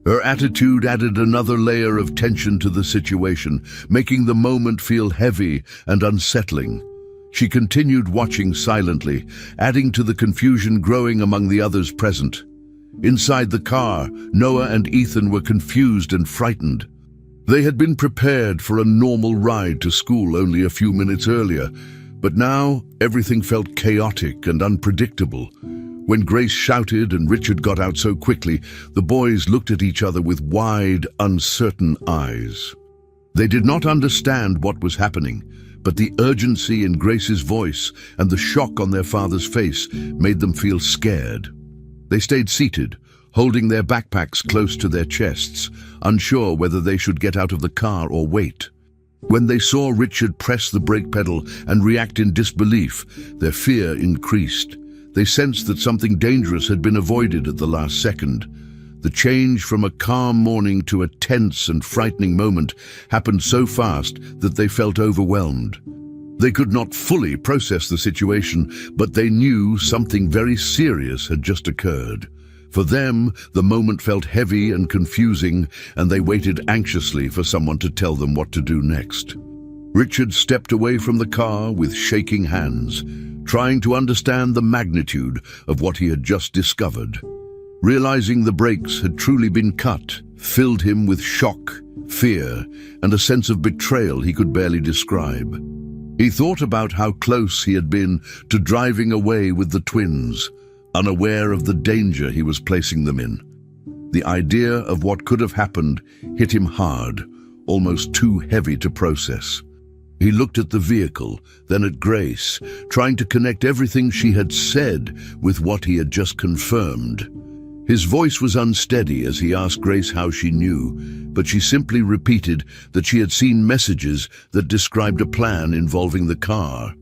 Her attitude added another layer of tension to the situation, making the moment feel heavy and unsettling. She continued watching silently, adding to the confusion growing among the others present. Inside the car, Noah and Ethan were confused and frightened. They had been prepared for a normal ride to school only a few minutes earlier, but now everything felt chaotic and unpredictable. When Grace shouted and Richard got out so quickly, the boys looked at each other with wide, uncertain eyes. They did not understand what was happening, but the urgency in Grace's voice and the shock on their father's face made them feel scared. They stayed seated, holding their backpacks close to their chests, unsure whether they should get out of the car or wait. When they saw Richard press the brake pedal and react in disbelief, their fear increased. They sensed that something dangerous had been avoided at the last second. The change from a calm morning to a tense and frightening moment happened so fast that they felt overwhelmed. They could not fully process the situation, but they knew something very serious had just occurred. For them, the moment felt heavy and confusing, and they waited anxiously for someone to tell them what to do next. Richard stepped away from the car with shaking hands, trying to understand the magnitude of what he had just discovered. Realizing the brakes had truly been cut filled him with shock, fear, and a sense of betrayal he could barely describe. He thought about how close he had been to driving away with the twins, unaware of the danger he was placing them in. The idea of what could have happened hit him hard, almost too heavy to process. He looked at the vehicle, then at Grace, trying to connect everything she had said with what he had just confirmed. His voice was unsteady as he asked Grace how she knew, but she simply repeated that she had seen messages that described a plan involving the car.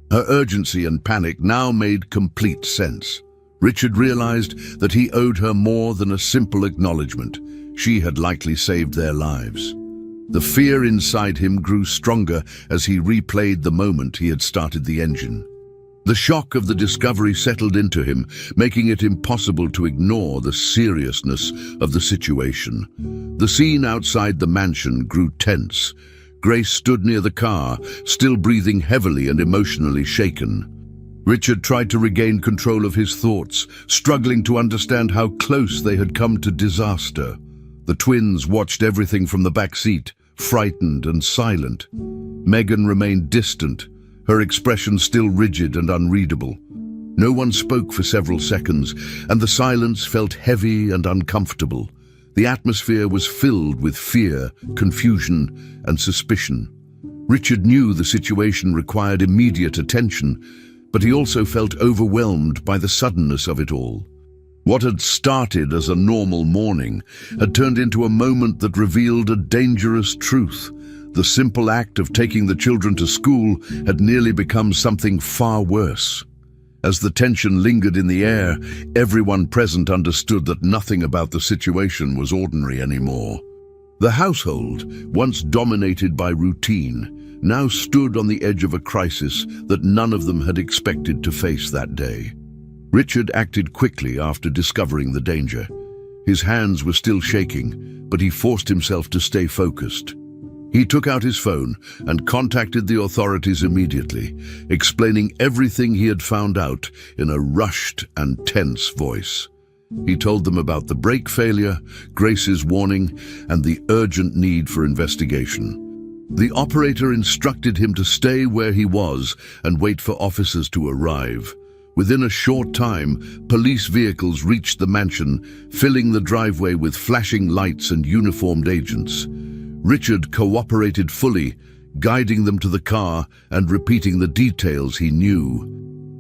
Her urgency and panic now made complete sense. Richard realized that he owed her more than a simple acknowledgement. She had likely saved their lives. The fear inside him grew stronger as he replayed the moment he had started the engine. The shock of the discovery settled into him, making it impossible to ignore the seriousness of the situation. The scene outside the mansion grew tense. Grace stood near the car, still breathing heavily and emotionally shaken. Richard tried to regain control of his thoughts, struggling to understand how close they had come to disaster. The twins watched everything from the back seat, frightened and silent. Megan remained distant, her expression still rigid and unreadable. No one spoke for several seconds, and the silence felt heavy and uncomfortable. The atmosphere was filled with fear, confusion, and suspicion. Richard knew the situation required immediate attention, but he also felt overwhelmed by the suddenness of it all. What had started as a normal morning had turned into a moment that revealed a dangerous truth. The simple act of taking the children to school had nearly become something far worse. As the tension lingered in the air, everyone present understood that nothing about the situation was ordinary anymore. The household, once dominated by routine, now stood on the edge of a crisis that none of them had expected to face that day. Richard acted quickly after discovering the danger. His hands were still shaking, but he forced himself to stay focused. He took out his phone and contacted the authorities immediately, explaining everything he had found out in a rushed and tense voice. He told them about the brake failure, Grace's warning, and the urgent need for investigation. The operator instructed him to stay where he was and wait for officers to arrive. Within a short time, police vehicles reached the mansion, filling the driveway with flashing lights and uniformed agents. Richard cooperated fully, guiding them to the car and repeating the details he knew.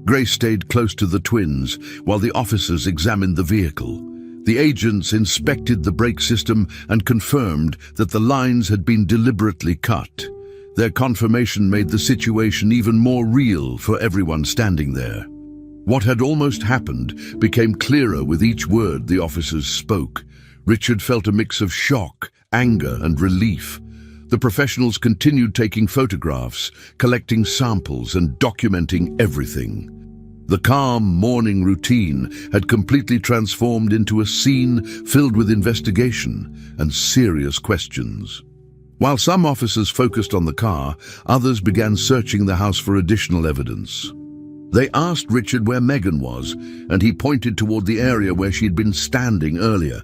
Grace stayed close to the twins while the officers examined the vehicle. The agents inspected the brake system and confirmed that the lines had been deliberately cut. Their confirmation made the situation even more real for everyone standing there. What had almost happened became clearer with each word the officers spoke. Richard felt a mix of shock, anger, and relief. The professionals continued taking photographs, collecting samples, and documenting everything. The calm morning routine had completely transformed into a scene filled with investigation and serious questions. While some officers focused on the car, others began searching the house for additional evidence. They asked Richard where Megan was, and he pointed toward the area where she'd been standing earlier.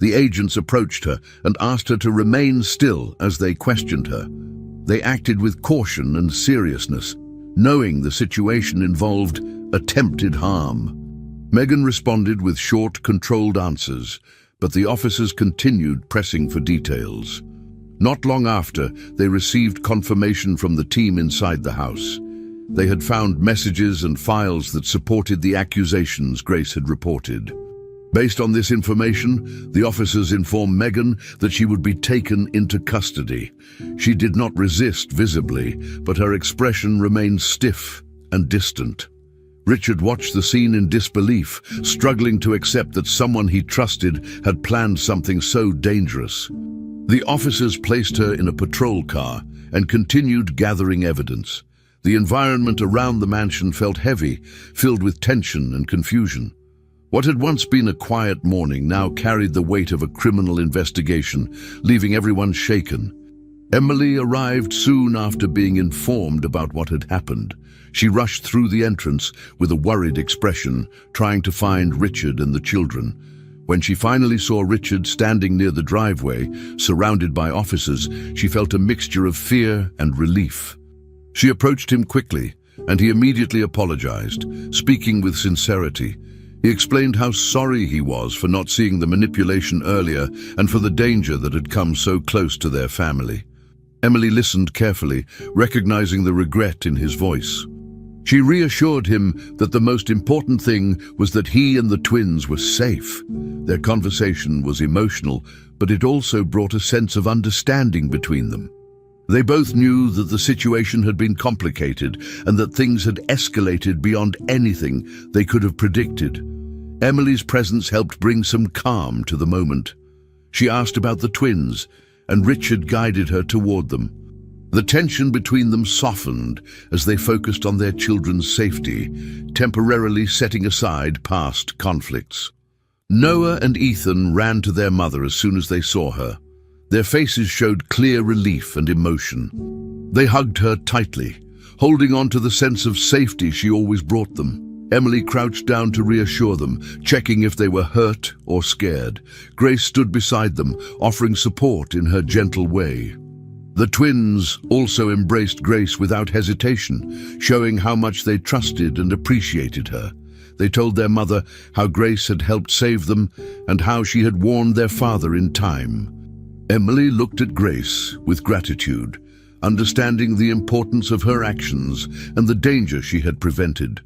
The agents approached her and asked her to remain still as they questioned her. They acted with caution and seriousness, knowing the situation involved attempted harm. Megan responded with short, controlled answers, but the officers continued pressing for details. Not long after, they received confirmation from the team inside the house. They had found messages and files that supported the accusations Grace had reported. Based on this information, the officers informed Megan that she would be taken into custody. She did not resist visibly, but her expression remained stiff and distant. Richard watched the scene in disbelief, struggling to accept that someone he trusted had planned something so dangerous. The officers placed her in a patrol car and continued gathering evidence. The environment around the mansion felt heavy, filled with tension and confusion. What had once been a quiet morning now carried the weight of a criminal investigation, leaving everyone shaken. Emily arrived soon after being informed about what had happened. She rushed through the entrance with a worried expression, trying to find Richard and the children. When she finally saw Richard standing near the driveway, surrounded by officers, she felt a mixture of fear and relief. She approached him quickly, and he immediately apologized, speaking with sincerity. He explained how sorry he was for not seeing the manipulation earlier and for the danger that had come so close to their family. Emily listened carefully, recognizing the regret in his voice. She reassured him that the most important thing was that he and the twins were safe. Their conversation was emotional, but it also brought a sense of understanding between them. They both knew that the situation had been complicated and that things had escalated beyond anything they could have predicted. Emily's presence helped bring some calm to the moment. She asked about the twins, and Richard guided her toward them. The tension between them softened as they focused on their children's safety, temporarily setting aside past conflicts. Noah and Ethan ran to their mother as soon as they saw her. Their faces showed clear relief and emotion. They hugged her tightly, holding on to the sense of safety she always brought them. Emily crouched down to reassure them, checking if they were hurt or scared. Grace stood beside them, offering support in her gentle way. The twins also embraced Grace without hesitation, showing how much they trusted and appreciated her. They told their mother how Grace had helped save them and how she had warned their father in time. Emily looked at Grace with gratitude, understanding the importance of her actions and the danger she had prevented.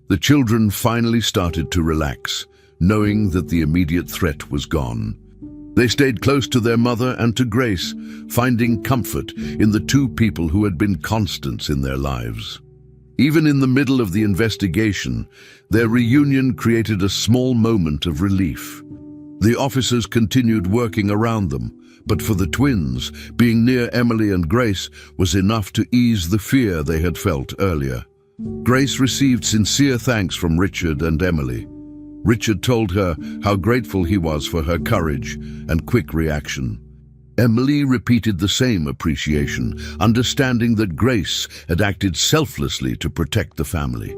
The children finally started to relax, knowing that the immediate threat was gone. They stayed close to their mother and to Grace, finding comfort in the two people who had been constants in their lives. Even in the middle of the investigation, their reunion created a small moment of relief. The officers continued working around them, but for the twins, being near Emily and Grace was enough to ease the fear they had felt earlier. Grace received sincere thanks from Richard and Emily. Richard told her how grateful he was for her courage and quick reaction. Emily repeated the same appreciation, understanding that Grace had acted selflessly to protect the family.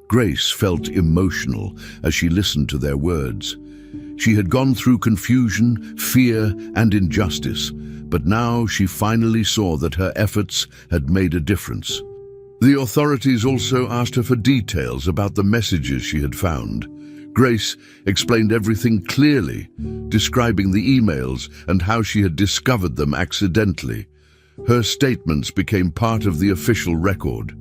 Grace felt emotional as she listened to their words. She had gone through confusion, fear, and injustice, but now she finally saw that her efforts had made a difference. The authorities also asked her for details about the messages she had found. Grace explained everything clearly, describing the emails and how she had discovered them accidentally. Her statements became part of the official record.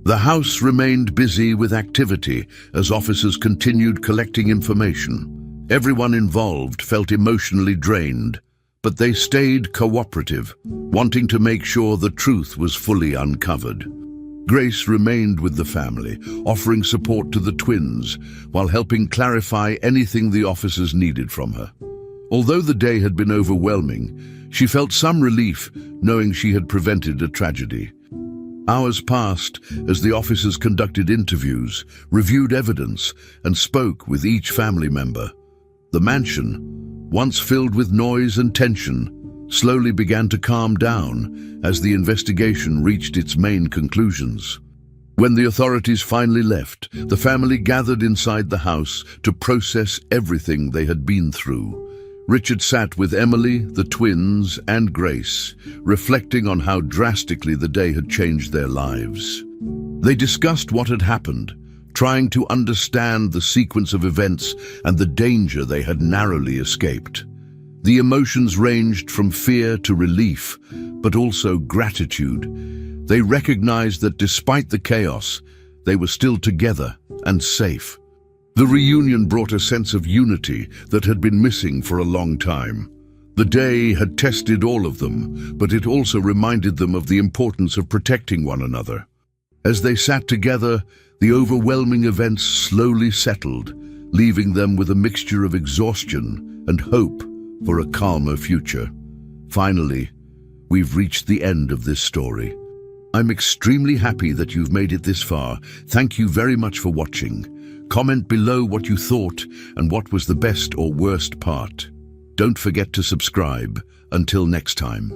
The house remained busy with activity as officers continued collecting information. Everyone involved felt emotionally drained, but they stayed cooperative, wanting to make sure the truth was fully uncovered. Grace remained with the family, offering support to the twins, while helping clarify anything the officers needed from her. Although the day had been overwhelming, she felt some relief knowing she had prevented a tragedy. Hours passed as the officers conducted interviews, reviewed evidence, and spoke with each family member. The mansion, once filled with noise and tension, slowly began to calm down as the investigation reached its main conclusions. When the authorities finally left, the family gathered inside the house to process everything they had been through. Richard sat with Emily, the twins, and Grace, reflecting on how drastically the day had changed their lives. They discussed what had happened, trying to understand the sequence of events and the danger they had narrowly escaped. The emotions ranged from fear to relief, but also gratitude. They recognized that despite the chaos, they were still together and safe. The reunion brought a sense of unity that had been missing for a long time. The day had tested all of them, but it also reminded them of the importance of protecting one another. As they sat together, the overwhelming events slowly settled, leaving them with a mixture of exhaustion and hope for a calmer future. Finally, we've reached the end of this story. I'm extremely happy that you've made it this far. Thank you very much for watching. Comment below what you thought and what was the best or worst part. Don't forget to subscribe. Until next time.